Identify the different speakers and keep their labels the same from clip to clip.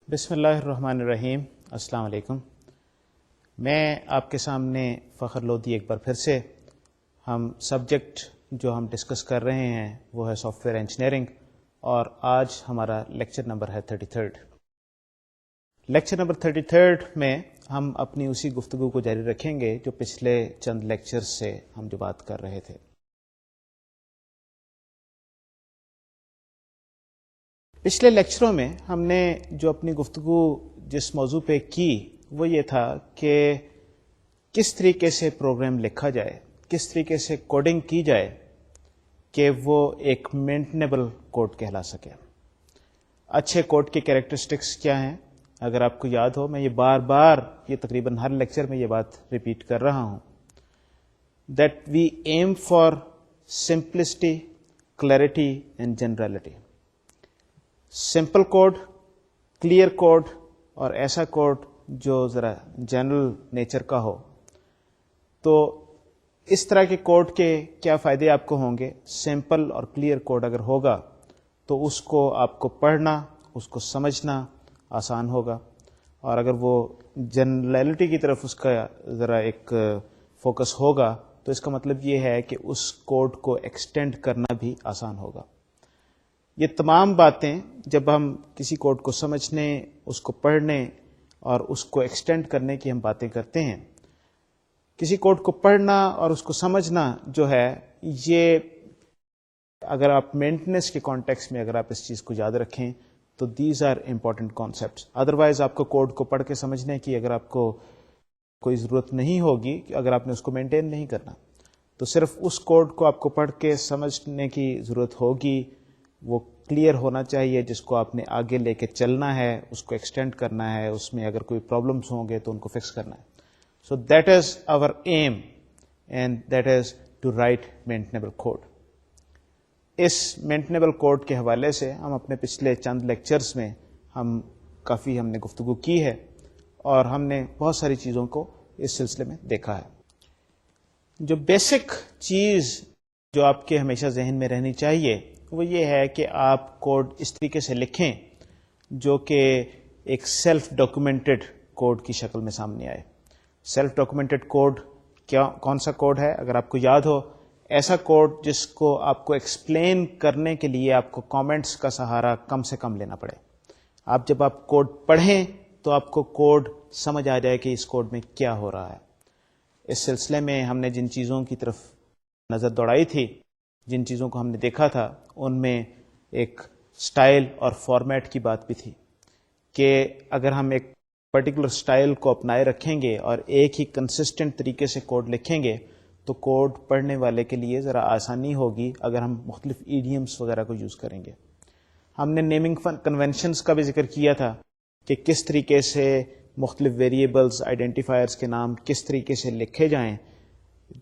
Speaker 1: بسم اللہ الرحمن الرحیم. السلام علیکم. میں آپ کے سامنے فخر لودھی ایک بار پھر سے. ہم سبجیکٹ جو ہم ڈسکس کر رہے ہیں وہ ہے سافٹ ویئر انجینئرنگ، اور آج ہمارا لیکچر نمبر ہے 33. لیکچر نمبر 33 میں ہم اپنی اسی گفتگو کو جاری رکھیں گے جو پچھلے چند لیکچر سے ہم جو بات کر رہے تھے. پچھلے لیکچروں میں ہم نے جو اپنی گفتگو جس موضوع پہ کی وہ یہ تھا کہ کس طریقے سے پروگرام لکھا جائے، کس طریقے سے کوڈنگ کی جائے کہ وہ ایک مینٹنیبل کوڈ کہلا سکے. اچھے کوڈ کے کیریکٹرسٹکس کیا ہیں؟ اگر آپ کو یاد ہو، میں یہ بار بار یہ تقریباً ہر لیکچر میں یہ بات ریپیٹ کر رہا ہوں، that we aim for simplicity, clarity and generality. Simple code, clear code, اور ایسا کوڈ جو ذرا جنرل نیچر کا ہو. تو اس طرح کے کوڈ کے کیا فائدے آپ کو ہوں گے؟ سمپل اور کلیئر کوڈ اگر ہوگا تو اس کو آپ کو پڑھنا، اس کو سمجھنا آسان ہوگا، اور اگر وہ جنرلٹی کی طرف اس کا ذرا ایک فوکس ہوگا تو اس کا مطلب یہ ہے کہ اس کوڈ کو ایکسٹینڈ کرنا بھی آسان ہوگا. یہ تمام باتیں جب ہم کسی کوڈ کو سمجھنے، اس کو پڑھنے اور اس کو ایکسٹینڈ کرنے کی ہم باتیں کرتے ہیں. کسی کوڈ کو پڑھنا اور اس کو سمجھنا جو ہے، یہ اگر آپ مینٹیننس کے کانٹیکس میں اگر آپ اس چیز کو یاد رکھیں تو these are important concepts. Otherwise آپ کو کوڈ کو پڑھ کے سمجھنے کی اگر آپ کو کوئی ضرورت نہیں ہوگی، اگر آپ نے اس کو مینٹین نہیں کرنا تو صرف اس کوڈ کو آپ کو پڑھ کے سمجھنے کی ضرورت ہوگی. وہ کلیئر ہونا چاہیے، جس کو آپ نے آگے لے کے چلنا ہے، اس کو ایکسٹینڈ کرنا ہے، اس میں اگر کوئی پرابلمس ہوں گے تو ان کو فکس کرنا ہے. So that is our aim and that is to write maintainable code. اس مینٹنیبل کوڈ کے حوالے سے ہم اپنے پچھلے چند لیکچرز میں کافی ہم نے گفتگو کی ہے، اور ہم نے بہت ساری چیزوں کو اس سلسلے میں دیکھا ہے. جو بیسک چیز جو آپ کے ہمیشہ ذہن میں رہنی چاہیے وہ یہ ہے کہ آپ کوڈ اس طریقے سے لکھیں جو کہ ایک سیلف ڈاکومنٹڈ کوڈ کی شکل میں سامنے آئے. سیلف ڈاکومنٹڈ کوڈ کون سا کوڈ ہے؟ اگر آپ کو یاد ہو، ایسا کوڈ جس کو آپ کو ایکسپلین کرنے کے لیے آپ کو کامنٹس کا سہارا کم سے کم لینا پڑے. آپ جب آپ کوڈ پڑھیں تو آپ کو کوڈ سمجھ آ جائے کہ اس کوڈ میں کیا ہو رہا ہے. اس سلسلے میں ہم نے جن چیزوں کی طرف نظر دوڑائی تھی، جن چیزوں کو ہم نے دیکھا تھا، ان میں ایک سٹائل اور فارمیٹ کی بات بھی تھی کہ اگر ہم ایک پرٹیکولر سٹائل کو اپنائے رکھیں گے اور ایک ہی کنسسٹنٹ طریقے سے کوڈ لکھیں گے تو کوڈ پڑھنے والے کے لیے ذرا آسانی ہوگی اگر ہم مختلف ایڈیمز وغیرہ کو یوز کریں گے. ہم نے نیمنگ کنونشنز کا بھی ذکر کیا تھا کہ کس طریقے سے مختلف ویریبلز، آئیڈینٹیفائرز کے نام کس طریقے سے لکھے جائیں،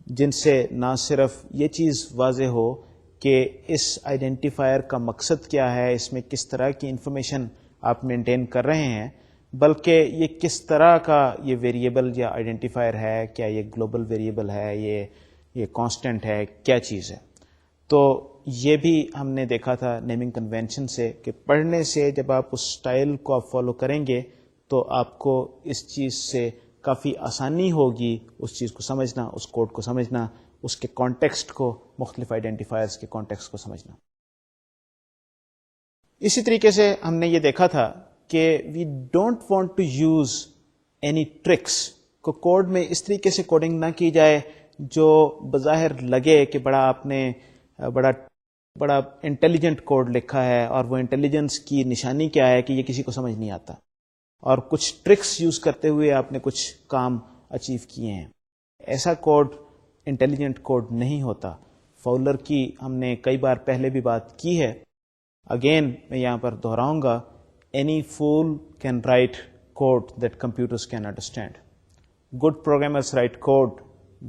Speaker 1: جن سے نہ صرف یہ چیز واضح ہو کہ اس آئیڈینٹیفائر کا مقصد کیا ہے، اس میں کس طرح کی انفارمیشن آپ مینٹین کر رہے ہیں، بلکہ یہ کس طرح کا یہ ویریبل یا آئیڈینٹیفائر ہے، کیا یہ گلوبل ویریبل ہے، یہ کانسٹنٹ ہے، کیا چیز ہے. تو یہ بھی ہم نے دیکھا تھا نیمنگ کنونشن سے کہ پڑھنے سے جب آپ اس سٹائل کو آپ فالو کریں گے تو آپ کو اس چیز سے کافی آسانی ہوگی اس چیز کو سمجھنا، اس کوڈ کو سمجھنا، اس کے کانٹیکسٹ کو، مختلف آئیڈینٹیفائرز کے کانٹیکسٹ کو سمجھنا. اسی طریقے سے ہم نے یہ دیکھا تھا کہ we don't want to use any tricks. کو کوڈ میں اس طریقے سے کوڈنگ نہ کی جائے جو بظاہر لگے کہ آپ نے بڑا انٹیلیجنٹ کوڈ لکھا ہے، اور وہ انٹیلیجنس کی نشانی کیا ہے کہ یہ کسی کو سمجھ نہیں آتا، اور کچھ ٹرکس یوز کرتے ہوئے آپ نے کچھ کام اچیو کیے ہیں. ایسا کوڈ انٹیلیجنٹ کوڈ نہیں ہوتا. فاؤلر کی ہم نے کئی بار پہلے بھی بات کی ہے، اگین میں یہاں پر دہراؤں گا، any fool can write code that computers can understand. Good programmers write code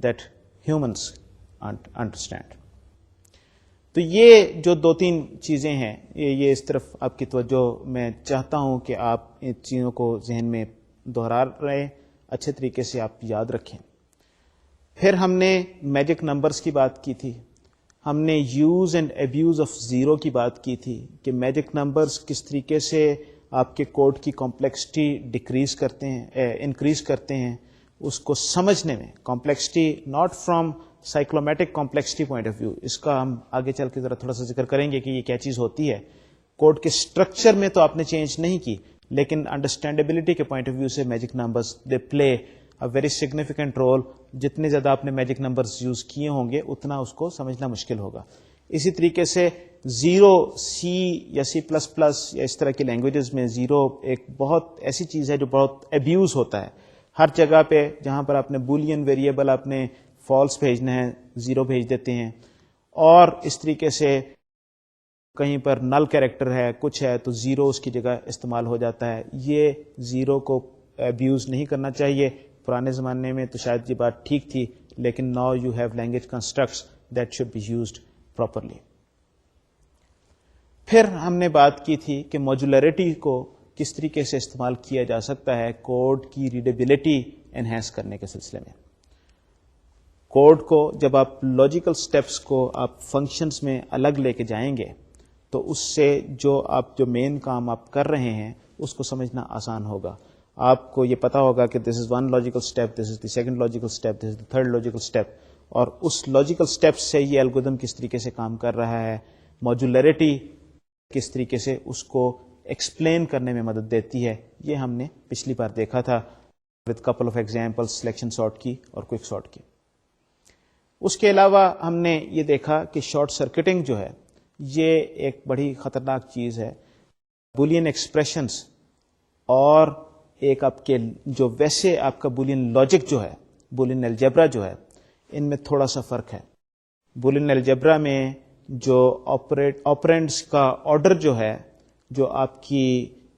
Speaker 1: that humans understand. تو یہ جو دو تین چیزیں ہیں، یہ اس طرف آپ کی توجہ میں چاہتا ہوں کہ آپ ان چیزوں کو ذہن میں دہرا رہے، اچھے طریقے سے آپ یاد رکھیں. پھر ہم نے میجک نمبرز کی بات کی تھی، ہم نے use and abuse of zero کی بات کی تھی کہ میجک نمبرز کس طریقے سے آپ کے کوڈ کی کمپلیکسٹی ڈیکریز کرتے ہیں، انکریز کرتے ہیں. اس کو سمجھنے میں complexity not from cyclomatic complexity point of view, اس کا ہم آگے چل کے ذرا تھوڑا سا ذکر کریں گے کہ یہ کیا چیز ہوتی ہے. کوڈ کے اسٹرکچر میں تو آپ نے چینج نہیں کی، لیکن انڈرسٹینڈیبلٹی کے پوائنٹ آف ویو سے magic numbers they play a very significant role. جتنے زیادہ آپ نے میجک نمبرز یوز کیے ہوں گے اتنا اس کو سمجھنا مشکل ہوگا. اسی طریقے سے زیرو، سی یا سی پلس پلس یا اس طرح کی لینگویجز میں زیرو ایک بہت ایسی چیز ہے جو بہت ابیوز ہوتا ہے. ہر جگہ پہ جہاں پر آپ نے بولین ویریبل آپ نے فالس بھیجنا ہے زیرو بھیج دیتے ہیں، اور اس طریقے سے کہیں پر نل کیریکٹر ہے کچھ ہے تو زیرو اس کی جگہ استعمال ہو جاتا ہے. یہ زیرو کو ابیوز نہیں کرنا چاہیے. پرانے زمانے میں تو شاید یہ بات ٹھیک تھی، لیکن now you have language constructs that should be used properly. پھر ہم نے بات کی تھی کہ ماڈیولیرٹی کو کس طریقے سے استعمال کیا جا سکتا ہے کوڈ کی ریڈیبلٹی انہینس کرنے کے سلسلے میں. کوڈ کو جب آپ لاجیکل سٹیپس کو آپ فنکشنز میں الگ لے کے جائیں گے تو اس سے جو مین کام آپ کر رہے ہیں اس کو سمجھنا آسان ہوگا. آپ کو یہ پتا ہوگا کہ this is one logical step, this is the second logical step, this is the third logical step, اور اس لاجیکل اسٹیپ سے یہ الگورتھم کس طریقے سے کام کر رہا ہے. ماڈیولیرٹی کس طریقے سے اس کو ایکسپلین کرنے میں مدد دیتی ہے، یہ ہم نے پچھلی بار دیکھا تھا with couple of example selection sort کی اور کوئک سارٹ کی. اس کے علاوہ ہم نے یہ دیکھا کہ شارٹ سرکٹنگ جو ہے یہ ایک بڑی خطرناک چیز ہے. بولین ایکسپریشنز اور ایک آپ کے جو ویسے آپ کا بولین لاجک جو ہے، بولین الجبرا جو ہے، ان میں تھوڑا سا فرق ہے. بولین الجبرا میں جو آپرینڈس کا آرڈر جو ہے، جو آپ کی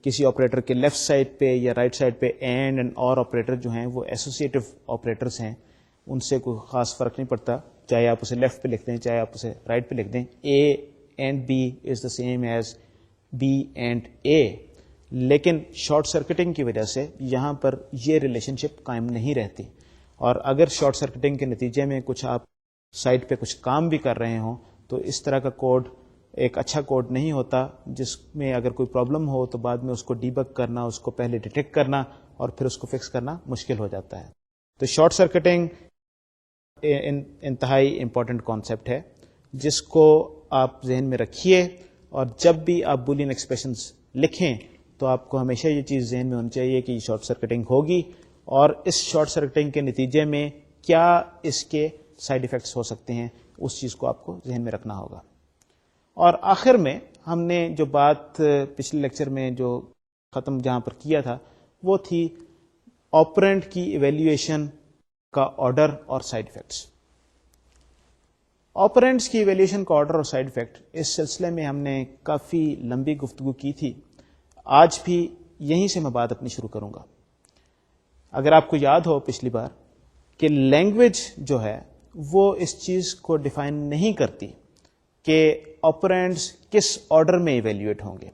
Speaker 1: کسی آپریٹر کے لیفٹ سائڈ پہ یا رائٹ سائڈ پہ اینڈ اور آپریٹر جو ہیں وہ ایسوسیٹو آپریٹرس ہیں، ان سے کوئی خاص فرق نہیں پڑتا، چاہے آپ اسے لیفٹ پہ لکھ دیں چاہے آپ اسے رائٹ پہ لکھ دیں. A and B is the same as B and A. لیکن شارٹ سرکٹنگ کی وجہ سے یہاں پر یہ ریلیشن شپ قائم نہیں رہتی، اور اگر شارٹ سرکٹنگ کے نتیجے میں کچھ آپ سائٹ پہ کچھ کام بھی کر رہے ہوں تو اس طرح کا کوڈ ایک اچھا کوڈ نہیں ہوتا، جس میں اگر کوئی پرابلم ہو تو بعد میں اس کو ڈیبگ کرنا، اس کو پہلے ڈیٹیکٹ کرنا اور پھر اس کو فکس کرنا مشکل ہو جاتا ہے. تو شارٹ سرکٹنگ انتہائی امپورٹنٹ کانسیپٹ ہے جس کو آپ ذہن میں رکھیے، اور جب بھی آپ بولین ایکسپریشنز لکھیں تو آپ کو ہمیشہ یہ چیز ذہن میں ہونی چاہیے کہ یہ شارٹ سرکٹنگ ہوگی، اور اس شارٹ سرکٹنگ کے نتیجے میں کیا اس کے سائیڈ ایفیکٹس ہو سکتے ہیں، اس چیز کو آپ کو ذہن میں رکھنا ہوگا. اور آخر میں ہم نے جو بات پچھلے لیکچر میں جو ختم جہاں پر کیا تھا وہ تھی آپرینٹ کی ایویلیویشن کا آرڈر اور سائیڈ ایفیکٹس. آپرینٹس کی ایویلیویشن کا آرڈر اور سائیڈ ایفیکٹ، اس سلسلے میں ہم نے کافی لمبی گفتگو کی تھی. آج بھی یہیں سے میں بات اپنی شروع کروں گا. اگر آپ کو یاد ہو پچھلی بار کہ لینگویج جو ہے وہ اس چیز کو ڈیفائن نہیں کرتی کہ آپرینٹس کس آرڈر میں ایویلیویٹ ہوں گے.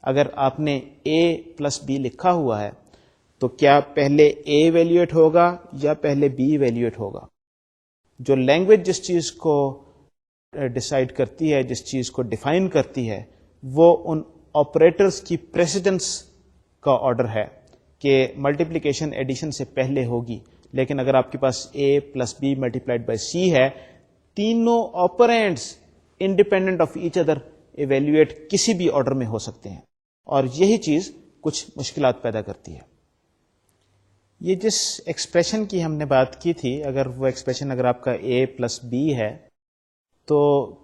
Speaker 1: اگر آپ نے اے پلس بی لکھا ہوا ہے تو کیا پہلے اے ایویلیویٹ ہوگا یا پہلے بی ایویلیویٹ ہوگا؟ جو لینگویج جس چیز کو ڈیسائیڈ کرتی ہے، جس چیز کو ڈیفائن کرتی ہے، وہ ان آپریٹرز کی پریسیڈنس کا آرڈر ہے کہ ملٹیپلیکیشن ایڈیشن سے پہلے ہوگی. لیکن اگر آپ کے پاس A plus B multiplied by C ہے، تینوں operands independent of each other evaluate کسی بھی آرڈر میں ہو سکتے ہیں، اور یہی چیز کچھ مشکلات پیدا کرتی ہے. یہ جس ایکسپریشن کی ہم نے بات کی تھی، اگر وہ ایکسپریشن اگر آپ کا اے پلس بی ہے تو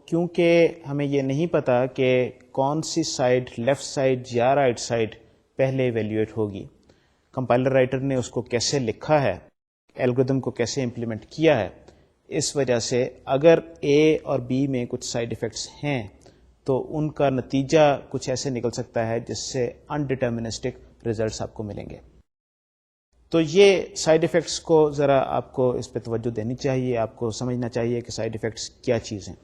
Speaker 1: کیونکہ ہمیں یہ نہیں پتا کہ کون سی سائڈ لیفٹ سائڈ یا رائٹ سائڈ پہلے ایویلیویٹ ہوگی، کمپائلر رائٹر نے اس کو کیسے لکھا ہے، الگورتھم کو کیسے امپلیمنٹ کیا ہے، اس وجہ سے اگر اے اور بی میں کچھ سائیڈ ایفیکٹس ہیں تو ان کا نتیجہ کچھ ایسے نکل سکتا ہے جس سے انڈیٹرمنسٹک ریزلٹس آپ کو ملیں گے. تو یہ سائیڈ ایفیکٹس کو ذرا آپ کو اس پہ توجہ دینی چاہیے، آپ کو سمجھنا چاہیے کہ سائیڈ ایفیکٹس کیا چیز ہیں.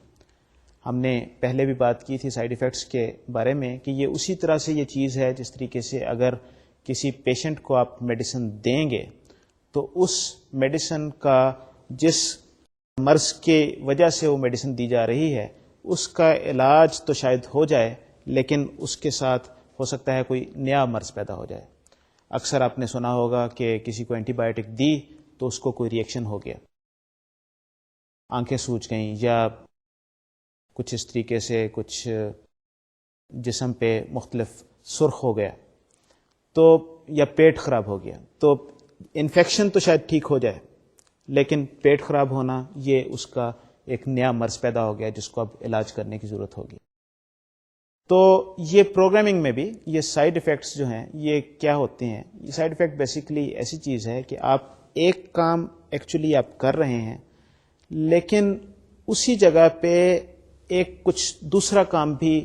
Speaker 1: ہم نے پہلے بھی بات کی تھی سائیڈ ایفیکٹس کے بارے میں کہ یہ اسی طرح سے یہ چیز ہے جس طریقے سے اگر کسی پیشنٹ کو آپ میڈیسن دیں گے تو اس میڈیسن کا جس مرض کی وجہ سے وہ میڈیسن دی جا رہی ہے اس کا علاج تو شاید ہو جائے، لیکن اس کے ساتھ ہو سکتا ہے کوئی نیا مرض پیدا ہو جائے. اکثر آپ نے سنا ہوگا کہ کسی کو اینٹی بایوٹک دی تو اس کو کوئی ریئیکشن ہو گیا, آنکھیں سوج گئیں یا کچھ اس طریقے سے کچھ جسم پہ مختلف سرخ ہو گیا, تو یا پیٹ خراب ہو گیا. تو انفیکشن تو شاید ٹھیک ہو جائے, لیکن پیٹ خراب ہونا یہ اس کا ایک نیا مرض پیدا ہو گیا جس کو اب علاج کرنے کی ضرورت ہوگی. تو یہ پروگرامنگ میں بھی یہ سائیڈ ایفیکٹس جو ہیں یہ کیا ہوتے ہیں؟ یہ سائیڈ ایفیکٹ بیسیکلی ایسی چیز ہے کہ آپ ایک کام ایکچولی آپ کر رہے ہیں, لیکن اسی جگہ پہ ایک کچھ دوسرا کام بھی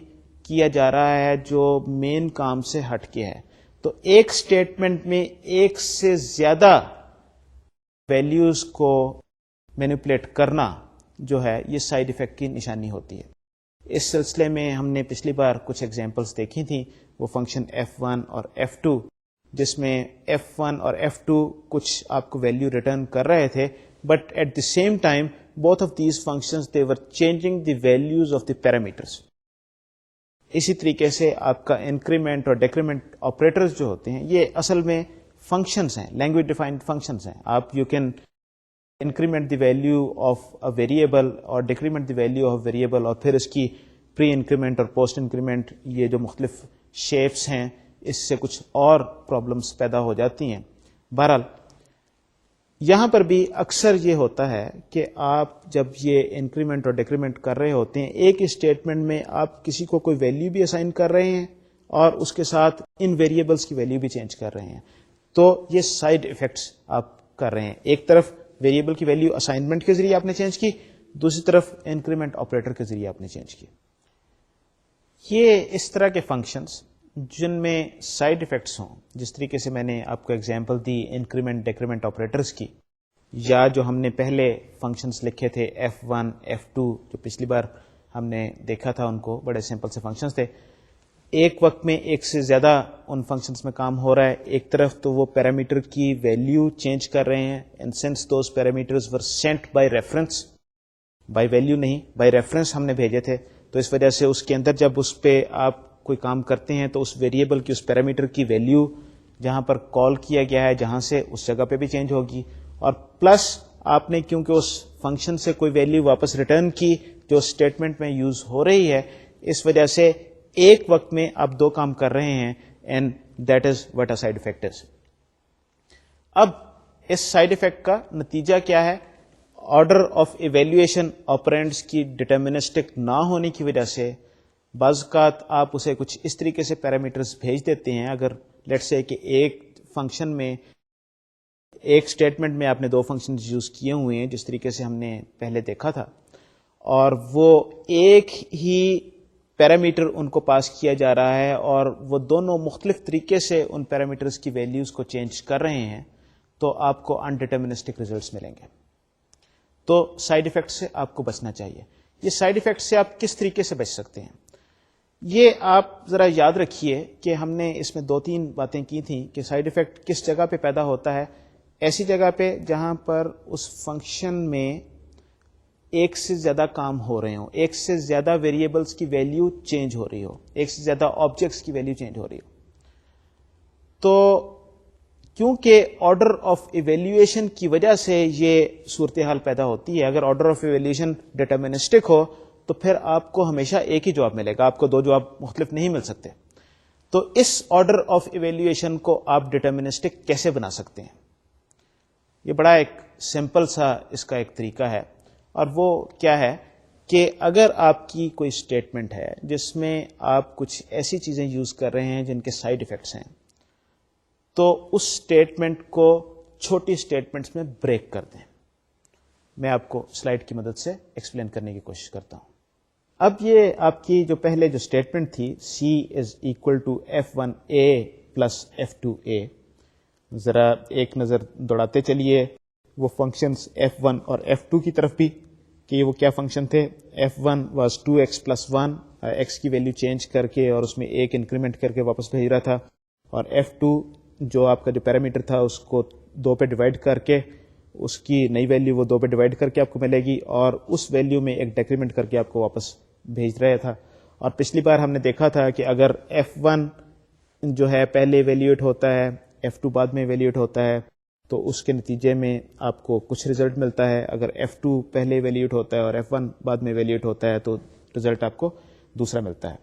Speaker 1: کیا جا رہا ہے جو مین کام سے ہٹ کے ہے. تو ایک سٹیٹمنٹ میں ایک سے زیادہ ویلیوز کو مینیپولیٹ کرنا جو ہے یہ سائیڈ ایفیکٹ کی نشانی ہوتی ہے. اس سلسلے میں ہم نے پچھلی بار کچھ ایگزامپلس دیکھی تھیں, وہ فنکشن F1 اور F2, جس میں F1 اور F2 کچھ آپ کو ویلیو ریٹرن کر رہے تھے, but at the same time both of these functions they were changing the values of the parameters. اسی طریقے سے آپ کا انکریمنٹ اور ڈیکریمنٹ آپریٹرز جو ہوتے ہیں یہ اصل میں فنکشنز ہیں, لینگویج ڈیفائنڈ فنکشنز ہیں. آپ you can increment the value of a variable اور decrement the value of variable, اور پھر اس کی پری انکریمنٹ اور پوسٹ انکریمنٹ, یہ جو مختلف شیپس ہیں اس سے کچھ اور پرابلمس پیدا ہو جاتی ہیں. بہرحال یہاں پر بھی اکثر یہ ہوتا ہے کہ آپ جب یہ انکریمنٹ اور ڈیکریمنٹ کر رہے ہوتے ہیں, ایک اسٹیٹمنٹ میں آپ کسی کو کوئی ویلیو بھی اسائن کر رہے ہیں اور اس کے ساتھ ان ویریبلس کی ویلیو بھی چینج کر رہے ہیں. تو یہ سائیڈ ایفیکٹس آپ کر رہے ہیں. ایک طرف ویریبل کی ویلیو اسائنمنٹ کے ذریعے آپ نے چینج کی, دوسری طرف انکریمنٹ آپریٹر کے ذریعے آپ نے چینج کی. یہ اس طرح کے فنکشنز جن میں سائیڈ ایفیکٹس ہوں, جس طریقے سے میں نے آپ کو ایگزامپل دی انکریمنٹ ڈیکریمنٹ آپریٹرز کی, یا جو ہم نے پہلے فنکشنز لکھے تھے F1 F2 جو پچھلی بار ہم نے دیکھا تھا, ان کو بڑے سمپل سے فنکشنز تھے. ایک وقت میں ایک سے زیادہ ان فنکشنز میں کام ہو رہا ہے. ایک طرف تو وہ پیرامیٹر کی ویلیو چینج کر رہے ہیں, and since those parameters were sent by reference, by value نہیں, بائی ریفرنس ہم نے بھیجے تھے, تو اس وجہ سے اس کے اندر جب اس پہ آپ کوئی کام کرتے ہیں تو اس ویریبل کی اس پیرامیٹر کی ویلیو جہاں پر کال کیا گیا ہے جہاں سے اس جگہ پہ بھی چینج ہوگی, اور پلس آپ نے کیونکہ اس فنکشن سے کوئی ویلیو واپس ریٹرن کی جو اسٹیٹمنٹ میں یوز ہو رہی ہے, اس وجہ سے ایک وقت میں آپ دو کام کر رہے ہیں, and that is what a side effect is. اب اس سائیڈ افیکٹ کا نتیجہ کیا ہے؟ آرڈر آف ایویلویشن آپرینڈس کی ڈٹرمنسٹک نہ ہونے کی وجہ سے بعض اوقات آپ اسے کچھ اس طریقے سے پیرامیٹرز بھیج دیتے ہیں. اگر لیٹس سے کہ ایک فنکشن میں ایک اسٹیٹمنٹ میں آپ نے دو فنکشن یوز کیے ہوئے ہیں جس طریقے سے ہم نے پہلے دیکھا تھا, اور وہ ایک ہی پیرامیٹر ان کو پاس کیا جا رہا ہے اور وہ دونوں مختلف طریقے سے ان پیرامیٹرز کی ویلیوز کو چینج کر رہے ہیں, تو آپ کو انڈیٹرمنسٹک ریزلٹس ملیں گے. تو سائیڈ ایفیکٹ سے آپ کو بچنا چاہیے. یہ سائیڈ ایفیکٹ سے آپ کس طریقے سے بچ سکتے ہیں؟ یہ آپ ذرا یاد رکھیے کہ ہم نے اس میں دو تین باتیں کی تھیں کہ سائیڈ ایفیکٹ کس جگہ پہ پیدا ہوتا ہے. ایسی جگہ پہ جہاں پر اس فنکشن میں ایک سے زیادہ کام ہو رہے ہوں, ایک سے زیادہ ویریبلس کی ویلیو چینج ہو رہی ہو, ایک سے زیادہ آبجیکٹس کی ویلیو چینج ہو رہی ہو. تو کیونکہ آرڈر آف ایویلویشن کی وجہ سے یہ صورتحال پیدا ہوتی ہے. اگر آرڈر آف ایویلویشن ڈٹرمنسٹک ہو تو پھر آپ کو ہمیشہ ایک ہی جواب ملے گا, آپ کو دو جواب مختلف نہیں مل سکتے. تو اس آرڈر آف ایویلویشن کو آپ ڈٹرمنسٹک کیسے بنا سکتے ہیں؟ یہ بڑا ایک سمپل سا اس کا ایک طریقہ ہے, اور وہ کیا ہے کہ اگر آپ کی کوئی اسٹیٹمنٹ ہے جس میں آپ کچھ ایسی چیزیں یوز کر رہے ہیں جن کے سائیڈ ایفیکٹس ہیں, تو اس اسٹیٹمنٹ کو چھوٹی اسٹیٹمنٹس میں بریک کر دیں. میں آپ کو سلائڈ کی مدد سے ایکسپلین کرنے کی کوشش کرتا ہوں. اب یہ آپ کی جو پہلے جو اسٹیٹمنٹ تھی C is equal to F1A plus F2A, ذرا ایک نظر دوڑاتے چلیے وہ فنکشنز F1 اور F2 کی طرف بھی کہ وہ کیا فنکشن تھے. F1 was 2x plus 1, x کی ویلیو چینج کر کے اور اس میں ایک انکریمنٹ کر کے واپس بھیج رہا تھا, اور F2 جو آپ کا جو پیرامیٹر تھا اس کو 2 پہ ڈیوائڈ کر کے اس کی نئی ویلیو وہ 2 پہ ڈیوائڈ کر کے آپ کو ملے گی, اور اس ویلیو میں ایک ڈیکریمنٹ کر کے آپ کو واپس بھیج رہا تھا. اور پچھلی بار ہم نے دیکھا تھا کہ اگر F1 جو ہے پہلے ایویلیویٹ ہوتا ہے, F2 بعد میں ایویلیویٹ ہوتا ہے, تو اس کے نتیجے میں آپ کو کچھ رزلٹ ملتا ہے. اگر F2 پہلے ایویلیویٹ ہوتا ہے اور F1 بعد میں ایویلیویٹ ہوتا ہے تو رزلٹ آپ کو دوسرا ملتا ہے.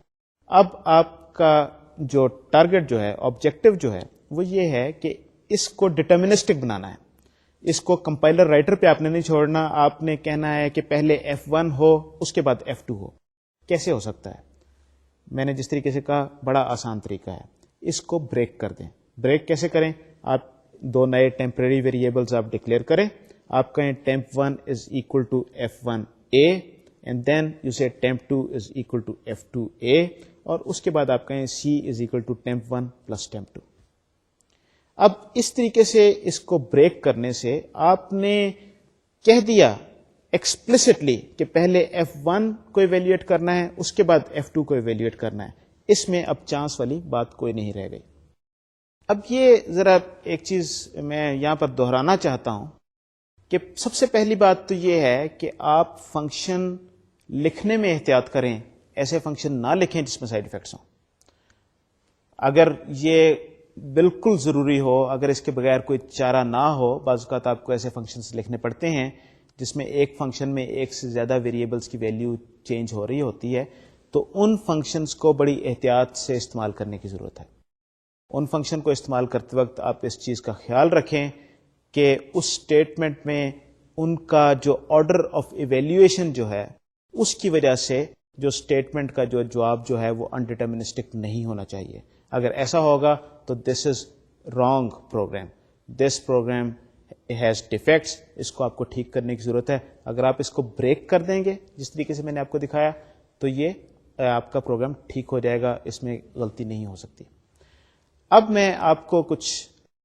Speaker 1: اب آپ کا جو ٹارگٹ جو ہے, آبجیکٹو جو ہے, وہ یہ ہے کہ اس کو ڈٹرمنسٹک بنانا ہے. اس کو کمپائلر رائٹر پہ آپ نے نہیں چھوڑنا, آپ نے کہنا ہے کہ پہلے F1 ہو اس کے بعد F2 ہو. کیسے ہو سکتا ہے؟ میں نے جس طریقے سے کہا بڑا آسان طریقہ ہے. اس کو بریک کر دیں. بریک کیسے کریں؟ آپ دو نئے ٹیمپرری ویریبلز آپ ڈکلیئر کریں. آپ کہیں temp1 is equal to F1A and then you say temp2 is equal to F2A, اور اس کے بعد آپ کہیں C is equal to temp1 plus temp2. اب اس طریقے سے اس کو بریک کرنے سے آپ نے کہہ دیا ایکسپلسٹلی کہ پہلے F1 کو ایویلیویٹ کرنا ہے, اس کے بعد F2 کو ایویلیویٹ کرنا ہے. اس میں اب چانس والی بات کوئی نہیں رہ گئی. اب یہ ذرا ایک چیز میں یہاں پر دہرانا چاہتا ہوں کہ سب سے پہلی بات تو یہ ہے کہ آپ فنکشن لکھنے میں احتیاط کریں. ایسے فنکشن نہ لکھیں جس میں سائیڈ افیکٹس ہوں. اگر یہ بالکل ضروری ہو, اگر اس کے بغیر کوئی چارہ نہ ہو, بعض اوقات آپ کو ایسے فنکشنز لکھنے پڑتے ہیں جس میں ایک فنکشن میں ایک سے زیادہ ویریبلس کی ویلیو چینج ہو رہی ہوتی ہے, تو ان فنکشنز کو بڑی احتیاط سے استعمال کرنے کی ضرورت ہے. ان فنکشن کو استعمال کرتے وقت آپ اس چیز کا خیال رکھیں کہ اس اسٹیٹمنٹ میں ان کا جو آرڈر آف ایویلیویشن جو ہے, اس کی وجہ سے جو اسٹیٹمنٹ کا جو جواب جو ہے وہ انڈیٹرمنسٹک نہیں ہونا چاہیے. اگر ایسا ہوگا تو this is wrong program, this program has defects. اس کو آپ کو ٹھیک کرنے کی ضرورت ہے. اگر آپ اس کو بریک کر دیں گے جس طریقے سے میں نے آپ کو دکھایا, تو یہ آپ کا پروگرام ٹھیک ہو جائے گا, اس میں غلطی نہیں ہو سکتی. اب میں آپ کو کچھ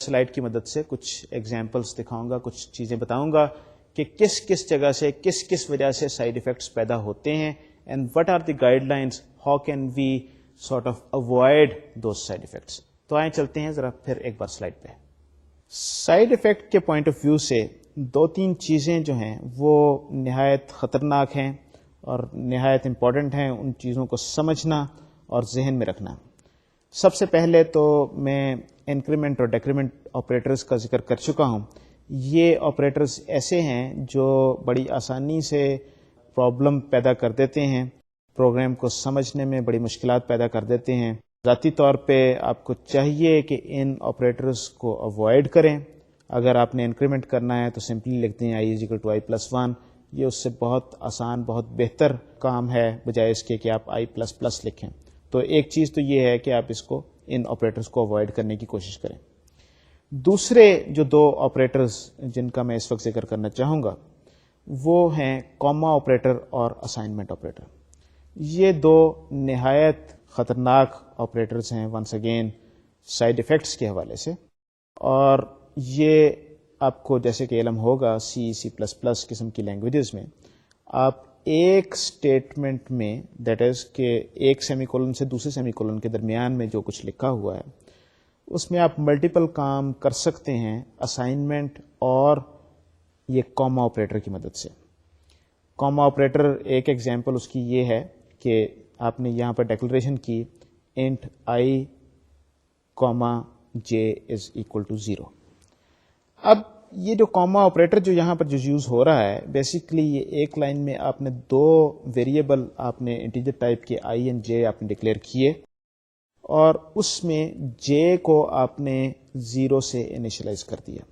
Speaker 1: سلائڈ کی مدد سے کچھ ایگزامپلس دکھاؤں گا, کچھ چیزیں بتاؤں گا کہ کس کس جگہ سے کس کس وجہ سے سائیڈ ایفیکٹس پیدا ہوتے ہیں, and what are the guidelines, how can we sort of avoid those side effects. تو آئیں چلتے ہیں ذرا پھر ایک بار سلائڈ پہ. سائیڈ ایفیکٹ کے پوائنٹ آف ویو سے دو تین چیزیں جو ہیں وہ نہایت خطرناک ہیں اور نہایت امپورٹنٹ ہیں. ان چیزوں کو سمجھنا اور ذہن میں رکھنا. سب سے پہلے تو میں انکریمنٹ اور ڈیکریمنٹ آپریٹرز کا ذکر کر چکا ہوں. یہ آپریٹرز ایسے ہیں جو بڑی آسانی سے پرابلم پیدا کر دیتے ہیں, پروگرام کو سمجھنے میں بڑی مشکلات پیدا کر دیتے ہیں. ذاتی طور پہ آپ کو چاہیے کہ ان آپریٹرز کو اوائڈ کریں. اگر آپ نے انکریمنٹ کرنا ہے تو سمپلی لکھتے ہیں i = i+1. یہ اس سے بہت آسان, بہت بہتر کام ہے بجائے اس کے کہ آپ i++ لکھیں. تو ایک چیز تو یہ ہے کہ آپ اس کو ان آپریٹرز کو اوائڈ کرنے کی کوشش کریں. دوسرے جو دو آپریٹرز جن کا میں اس وقت ذکر کرنا چاہوں گا وہ ہیں کاما آپریٹر اور اسائنمنٹ آپریٹر. یہ دو نہایت خطرناک آپریٹرز ہیں ونس اگین سائیڈ ایفیکٹس کے حوالے سے. اور یہ آپ کو جیسے کہ علم ہوگا C++ قسم کی لینگویجز میں آپ ایک اسٹیٹمنٹ میں, دیٹ از کہ ایک سیمی کولن سے دوسرے سیمی کولن کے درمیان میں جو کچھ لکھا ہوا ہے اس میں آپ ملٹیپل کام کر سکتے ہیں اسائنمنٹ اور یہ کاما آپریٹر کی مدد سے. کاما آپریٹر ایک ایگزامپل اس کی یہ ہے کہ آپ نے یہاں پر ڈیکلریشن کی انٹ i, j = 0. اب یہ جو کاما آپریٹر جو یہاں پر جو یوز ہو رہا ہے, بیسیکلی یہ ایک لائن میں آپ نے دو ویریبل آپ نے انٹیجر ٹائپ کے i اور j آپ نے ڈکلیئر کیے, اور اس میں j کو آپ نے 0 سے انیشلائز کر دیا.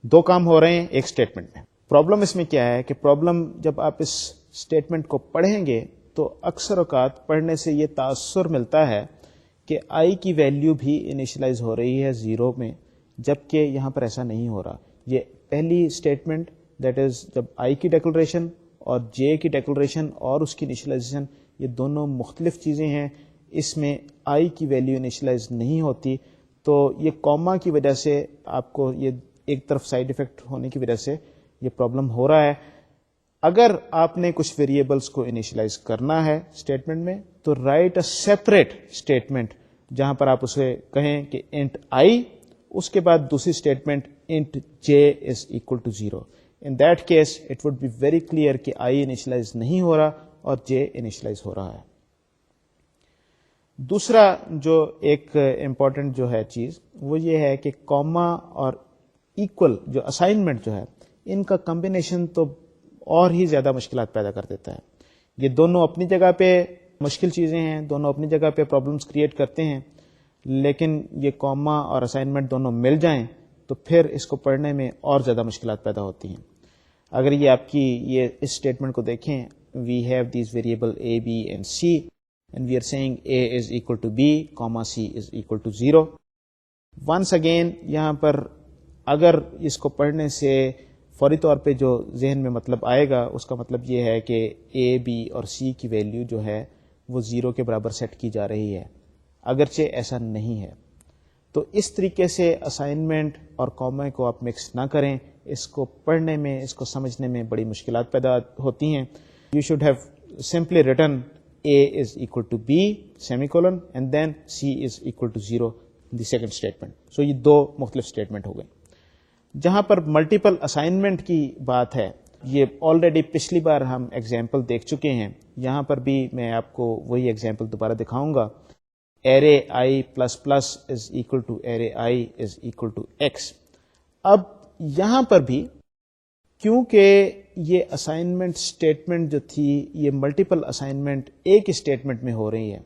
Speaker 1: دو کام ہو رہے ہیں ایک اسٹیٹمنٹ میں. پرابلم اس میں کیا ہے کہ پرابلم جب آپ اس اسٹیٹمنٹ کو پڑھیں گے تو اکثر اوقات پڑھنے سے یہ تاثر ملتا ہے کہ i کی ویلیو بھی انیشلائز ہو رہی ہے 0 میں, جبکہ یہاں پر ایسا نہیں ہو رہا. یہ پہلی اسٹیٹمنٹ دیٹ از جب i کی ڈیکلریشن اور j کی ڈیکلریشن اور اس کی انیشلائزیشن یہ دونوں مختلف چیزیں ہیں. اس میں i کی ویلیو انیشلائز نہیں ہوتی, تو یہ کاما کی وجہ سے آپ کو یہ ایک طرف سائیڈ ایفیکٹ ہونے کی وجہ سے یہ پرابلم ہو رہا ہے. اگر آپ نے کچھ ویریبلس کو انیشلائز کرنا ہے اسٹیٹمنٹ میں تو رائٹ اے سیپریٹ اسٹیٹمنٹ جہاں پر آپ اسے کہیں کہ انٹ i, اس کے بعد دوسری statement int j = 0. In that case it would be very clear کہ i انیشلائز نہیں ہو رہا اور j انیشلائز ہو رہا ہے. دوسرا جو ایک امپورٹنٹ جو ہے چیز وہ یہ ہے کہ کاما اور ایکول جو اسائنمنٹ جو ہے ان کا کمبینیشن تو اور ہی زیادہ مشکلات پیدا کر دیتا ہے. یہ دونوں اپنی جگہ پہ مشکل چیزیں ہیں, دونوں اپنی جگہ پہ پرابلمس کریٹ کرتے ہیں, لیکن یہ کاما اور اسائنمنٹ دونوں مل جائیں تو پھر اس کو پڑھنے میں اور زیادہ مشکلات پیدا ہوتی ہیں. اگر یہ آپ کی یہ اس اسٹیٹمنٹ کو دیکھیں, we have these variable A B and C and we are seeing A is equal to B comma C is equal to 0. Once again یہاں پر اگر اس کو پڑھنے سے فوری طور پہ جو ذہن میں مطلب آئے گا اس کا مطلب یہ ہے کہ اے بی اور سی کی ویلیو جو ہے وہ 0 کے برابر سیٹ کی جا رہی ہے, اگرچہ ایسا نہیں ہے. تو اس طریقے سے اسائنمنٹ اور کاما کو آپ مکس نہ کریں, اس کو پڑھنے میں اس کو سمجھنے میں بڑی مشکلات پیدا ہوتی ہیں. You should have simply written A is equal to B semicolon and then C is equal to 0 the second statement. So یہ دو مختلف اسٹیٹمنٹ ہو گئی. جہاں پر ملٹیپل اسائنمنٹ کی بات ہے, یہ آلریڈی پچھلی بار ہم ایگزامپل دیکھ چکے ہیں, یہاں پر بھی میں آپ کو وہی ایگزامپل دوبارہ دکھاؤں گا. array I plus plus is equal to array I is equal to x. اب یہاں پر بھی کیونکہ یہ اسائنمنٹ اسٹیٹمنٹ جو تھی یہ ملٹیپل اسائنمنٹ ایک اسٹیٹمنٹ میں ہو رہی ہے,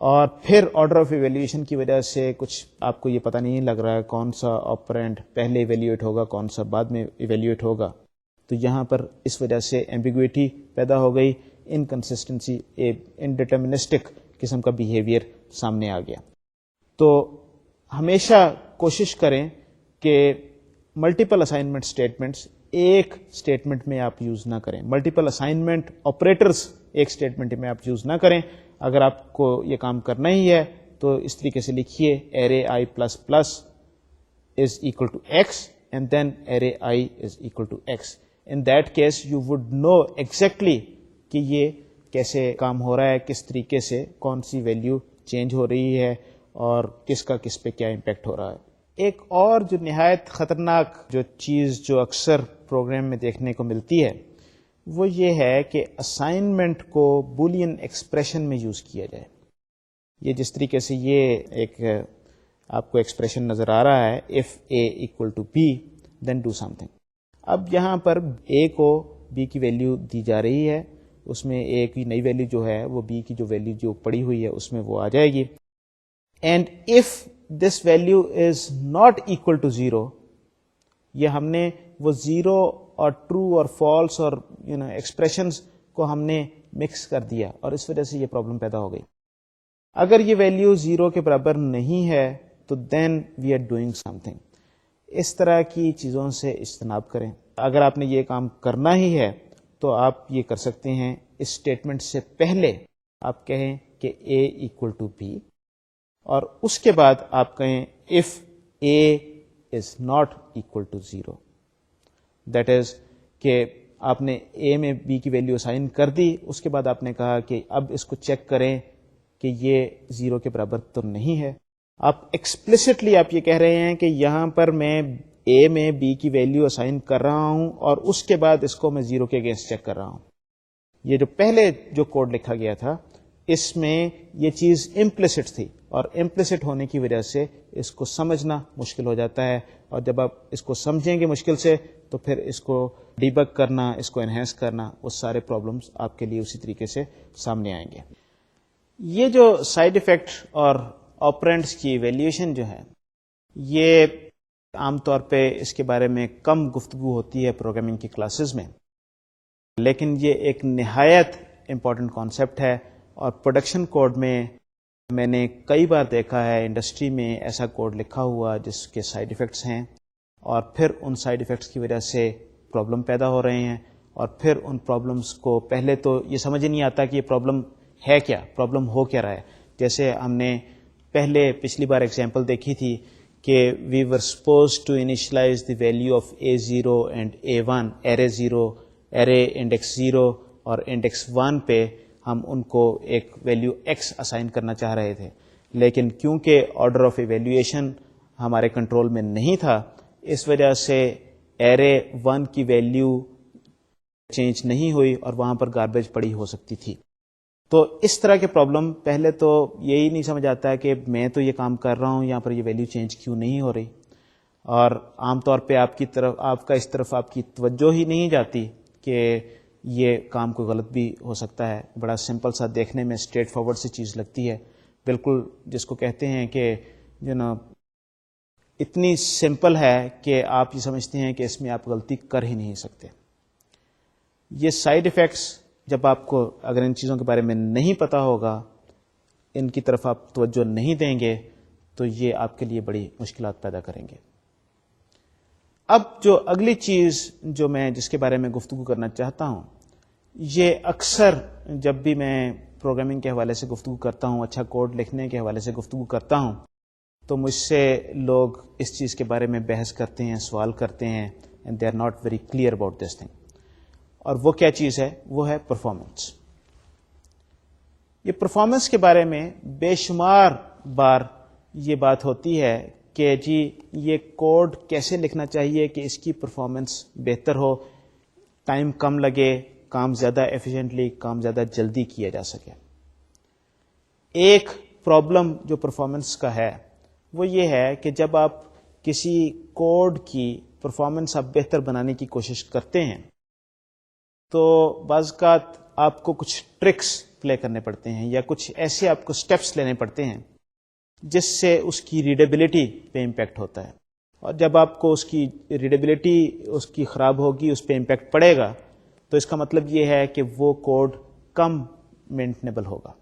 Speaker 1: اور پھر آرڈر آف ایویلیویشن کی وجہ سے کچھ آپ کو یہ پتہ نہیں لگ رہا ہے کون سا آپرینٹ پہلے ایویلیویٹ ہوگا کون سا بعد میں ایویلیویٹ ہوگا, تو یہاں پر اس وجہ سے ایمبیگوٹی پیدا ہو گئی, انکنسسٹنسی, انڈیٹرمنسٹک قسم کا بیہیویئر سامنے آ گیا. تو ہمیشہ کوشش کریں کہ ملٹیپل اسائنمنٹ اسٹیٹمنٹس ایک اسٹیٹمنٹ میں آپ یوز نہ کریں, ملٹیپل اسائنمنٹ آپریٹرس ایک اسٹیٹمنٹ میں آپ یوز نہ کریں. اگر آپ کو یہ کام کرنا ہی ہے تو اس طریقے سے لکھیے array I plus plus is equal to x and then array I is equal to x. In that case you would know exactly کہ یہ کیسے کام ہو رہا ہے, کس طریقے سے کون سی ویلیو چینج ہو رہی ہے اور کس کا کس پہ کیا امپیکٹ ہو رہا ہے. ایک اور جو نہایت خطرناک جو چیز جو اکثر پروگرام میں دیکھنے کو ملتی ہے وہ یہ ہے کہ اسائنمنٹ کو بولین ایکسپریشن میں یوز کیا جائے. یہ جس طریقے سے یہ ایک آپ کو ایکسپریشن نظر آ رہا ہے, if a equal to b then do something. اب یہاں پر a کو b کی ویلیو دی جا رہی ہے, اس میں a کی نئی ویلیو جو ہے وہ b کی جو ویلیو جو پڑی ہوئی ہے اس میں وہ آ جائے گی. And if this value is not equal to 0, یہ ہم نے وہ 0 اور ٹرو اور فالس اور ایکسپریشنز کو ہم نے مکس کر دیا اور اس وجہ سے یہ پرابلم پیدا ہو گئی. اگر یہ ویلیو 0 کے برابر نہیں ہے تو then we are doing something. اس طرح کی چیزوں سے اجتناب کریں. اگر آپ نے یہ کام کرنا ہی ہے تو آپ یہ کر سکتے ہیں, اس اسٹیٹمنٹ سے پہلے آپ کہیں کہ a equal to b اور اس کے بعد آپ کہیں if a is not equal to 0. That is کہ آپ نے a میں b کی ویلیو اسائن کر دی, اس کے بعد آپ نے کہا کہ اب اس کو چیک کریں کہ یہ 0 کے برابر تو نہیں ہے. آپ ایکسپلسٹلی آپ یہ کہہ رہے ہیں کہ یہاں پر میں a میں b کی ویلیو اسائن کر رہا ہوں اور اس کے بعد اس کو میں 0 کے اگینسٹ چیک کر رہا ہوں. یہ جو پہلے جو کوڈ لکھا گیا تھا اس میں یہ چیز امپلیسٹ تھی, اور امپلیسٹ ہونے کی وجہ سے اس کو سمجھنا مشکل ہو جاتا ہے, اور جب آپ اس کو سمجھیں گے مشکل سے تو پھر اس کو ڈیبگ کرنا, اس کو انہینس کرنا, وہ سارے پرابلمس آپ کے لیے اسی طریقے سے سامنے آئیں گے. یہ جو سائیڈ ایفیکٹ اور آپرینٹس کی ایویلیویشن جو ہے یہ عام طور پہ اس کے بارے میں کم گفتگو ہوتی ہے پروگرامنگ کی کلاسز میں, لیکن یہ ایک نہایت امپورٹنٹ کانسیپٹ ہے. اور پروڈکشن کوڈ میں نے کئی بار دیکھا ہے انڈسٹری میں ایسا کوڈ لکھا ہوا جس کے سائیڈ ایفیکٹس ہیں, اور پھر ان سائیڈ ایفیکٹس کی وجہ سے پرابلم پیدا ہو رہے ہیں, اور پھر ان پرابلمس کو پہلے تو یہ سمجھ نہیں آتا کہ یہ پرابلم ہے کیا, پرابلم ہو کیا رہا ہے. جیسے ہم نے پچھلی بار ایگزامپل دیکھی تھی کہ we were supposed to initialize the value of A0 and A1, array 0, array index 0 اور index 1 پہ ہم ان کو ایک ویلیو x اسائن کرنا چاہ رہے تھے, لیکن کیونکہ آرڈر آف ایویلیویشن ہمارے کنٹرول میں نہیں تھا اس وجہ سے array 1 کی ویلیو چینج نہیں ہوئی اور وہاں پر گاربیج پڑی ہو سکتی تھی. تو اس طرح کے پرابلم پہلے تو یہی نہیں سمجھ آتا ہے کہ میں تو یہ کام کر رہا ہوں، یہاں پر یہ ویلیو چینج کیوں نہیں ہو رہی، اور عام طور پہ آپ کا اس طرف آپ کی توجہ ہی نہیں جاتی کہ یہ کام کوئی غلط بھی ہو سکتا ہے. بڑا سمپل سا دیکھنے میں اسٹریٹ فارورڈ سی چیز لگتی ہے، بالکل جس کو کہتے ہیں کہ اتنی سمپل ہے کہ آپ یہ سمجھتے ہیں کہ اس میں آپ غلطی کر ہی نہیں سکتے. یہ سائیڈ ایفیکٹس جب آپ کو اگر ان چیزوں کے بارے میں نہیں پتا ہوگا، ان کی طرف آپ توجہ نہیں دیں گے، تو یہ آپ کے لیے بڑی مشکلات پیدا کریں گے. اب جو اگلی چیز جو میں جس کے بارے میں گفتگو کرنا چاہتا ہوں، یہ اکثر جب بھی میں پروگرامنگ کے حوالے سے گفتگو کرتا ہوں، اچھا کوڈ لکھنے کے حوالے سے گفتگو کرتا ہوں، تو مجھ سے لوگ اس چیز کے بارے میں بحث کرتے ہیں، سوال کرتے ہیں، and they are not very clear about this thing. اور وہ کیا چیز ہے؟ وہ ہے پرفارمنس. یہ پرفارمنس کے بارے میں بے شمار بار یہ بات ہوتی ہے کہ جی یہ کوڈ کیسے لکھنا چاہیے کہ اس کی پرفارمنس بہتر ہو، ٹائم کم لگے، کام زیادہ ایفیشینٹلی، کام زیادہ جلدی کیا جا سکے. ایک پرابلم جو پرفارمنس کا ہے وہ یہ ہے کہ جب آپ کسی کوڈ کی پرفارمنس آپ بہتر بنانے کی کوشش کرتے ہیں تو بعض اوقات آپ کو کچھ ٹرکس پلے کرنے پڑتے ہیں، یا کچھ ایسے آپ کو سٹیپس لینے پڑتے ہیں جس سے اس کی ریڈیبلٹی پہ امپیکٹ ہوتا ہے. اور جب آپ کو اس کی ریڈیبلٹی اس کی خراب ہوگی، اس پہ امپیکٹ پڑے گا، تو اس کا مطلب یہ ہے کہ وہ کوڈ کم مینٹنیبل ہوگا.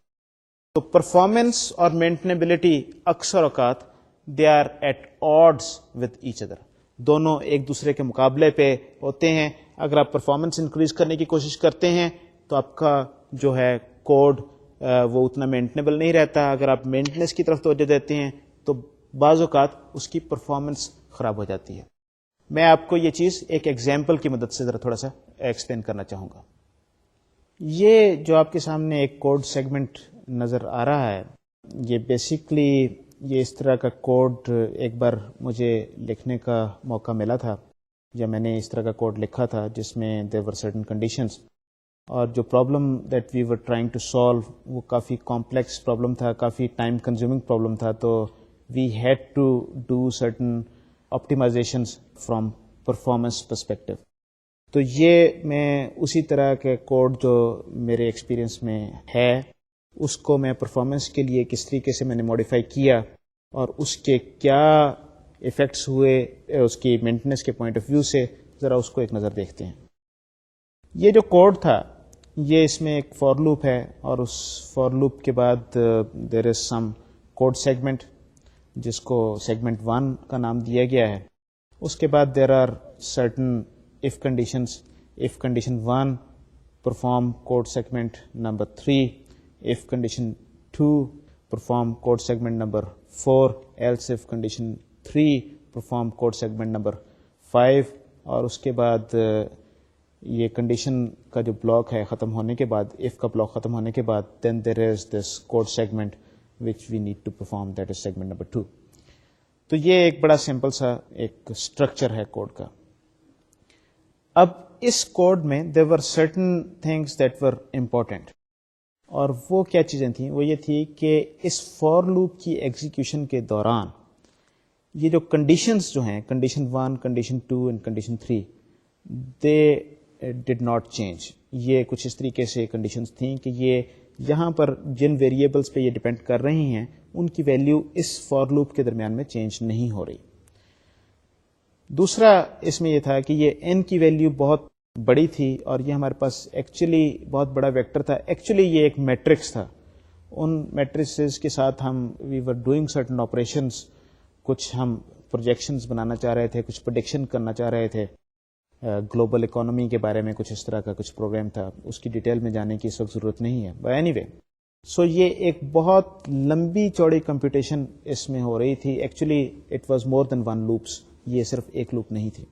Speaker 1: تو پرفارمنس اور مینٹنیبلٹی اکثر اوقات they are at odds with each other, دونوں ایک دوسرے کے مقابلے پہ ہوتے ہیں. اگر آپ پرفارمنس انکریز کرنے کی کوشش کرتے ہیں تو آپ کا جو ہے کوڈ وہ اتنا مینٹنیبل نہیں رہتا. اگر آپ مینٹنس کی طرف توجہ دیتے ہیں تو بعض اوقات اس کی پرفارمنس خراب ہو جاتی ہے. میں آپ کو یہ چیز ایک ایگزامپل کی مدد سے ذرا تھوڑا سا ایکسپلین کرنا چاہوں گا. یہ جو آپ کے سامنے ایک کوڈ سیگمنٹ نظر آ رہا ہے، یہ بیسیکلی یہ اس طرح کا کوڈ ایک بار مجھے لکھنے کا موقع ملا تھا، یا میں نے اس طرح کا کوڈ لکھا تھا جس میں there were certain conditions، اور جو problem that we were trying to solve وہ کافی کمپلیکس پرابلم تھا، کافی ٹائم کنزیومنگ پرابلم تھا. تو we had to do certain optimizations from performance perspective. تو یہ میں اسی طرح کے کوڈ جو میرے ایکسپیرئنس میں ہے اس کو میں پرفارمنس کے لیے کس طریقے سے میں نے ماڈیفائی کیا اور اس کے کیا ایفیکٹس ہوئے اس کی مینٹننس کے پوائنٹ آف ویو سے، ذرا اس کو ایک نظر دیکھتے ہیں. یہ جو کوڈ تھا یہ اس میں ایک فار لوپ ہے، اور اس فار لوپ کے بعد دیر از سم کوڈ سیگمنٹ جس کو سیگمنٹ 1 کا نام دیا گیا ہے. اس کے بعد there are certain if conditions. If condition 1 perform code segment number 3, if condition 2 perform code segment number 4, else if condition 3 perform code segment number 5. اور اس کے بعد یہ کنڈیشن کا جو بلاک ہے ختم ہونے کے بعد، if کا بلاک ختم ہونے کے بعد then there is this code segment which we need to perform, that is segment number 2. تو یہ ایک بڑا سمپل سا ایک اسٹرکچر ہے کوڈ کا. اب اس کوڈ میں there were certain things that were important، اور وہ کیا چیزیں تھیں؟ وہ یہ تھی کہ اس فار لوپ کی ایگزیکیوشن کے دوران یہ جو کنڈیشنز جو ہیں، condition 1، condition 2 and condition 3، they did not change. یہ کچھ اس طریقے سے کنڈیشنز تھیں کہ یہ یہاں پر جن ویریبلس پہ یہ ڈیپینڈ کر رہی ہیں ان کی ویلیو اس فار لوپ کے درمیان میں چینج نہیں ہو رہی. دوسرا اس میں یہ تھا کہ یہ n کی ویلیو بہت بڑی تھی، اور یہ ہمارے پاس ایکچولی بہت بڑا ویکٹر تھا. ایکچولی یہ ایک میٹرکس تھا. ان میٹرکسز کے ساتھ ہم وی ور ڈوئنگ سرٹن آپریشنز، کچھ ہم پروجیکشنز بنانا چاہ رہے تھے، کچھ پریڈکشن کرنا چاہ رہے تھے گلوبل اکانومی کے بارے میں، کچھ اس طرح کا کچھ پروگرام تھا. اس کی ڈیٹیل میں جانے کی اس وقت ضرورت نہیں ہے. بٹ اینی وے، سو یہ ایک بہت لمبی چوڑی کمپیوٹیشن اس میں ہو رہی تھی. Actually it was more than 1 loops, یہ صرف ایک لوپ نہیں تھی.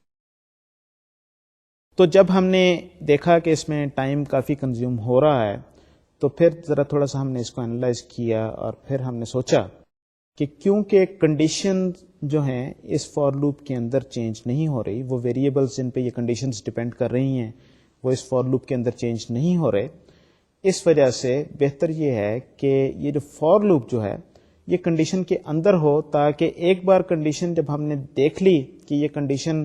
Speaker 1: تو جب ہم نے دیکھا کہ اس میں ٹائم کافی کنزیوم ہو رہا ہے تو پھر ذرا تھوڑا سا ہم نے اس کو انالائز کیا، اور پھر ہم نے سوچا کہ کیونکہ کنڈیشن جو ہیں اس فار لوپ کے اندر چینج نہیں ہو رہی، وہ ویریبلس جن پہ یہ کنڈیشنز ڈپینڈ کر رہی ہیں وہ اس فار لوپ کے اندر چینج نہیں ہو رہے، اس وجہ سے بہتر یہ ہے کہ یہ جو فور لوپ جو ہے یہ کنڈیشن کے اندر ہو، تاکہ ایک بار کنڈیشن جب ہم نے دیکھ لی کہ یہ کنڈیشن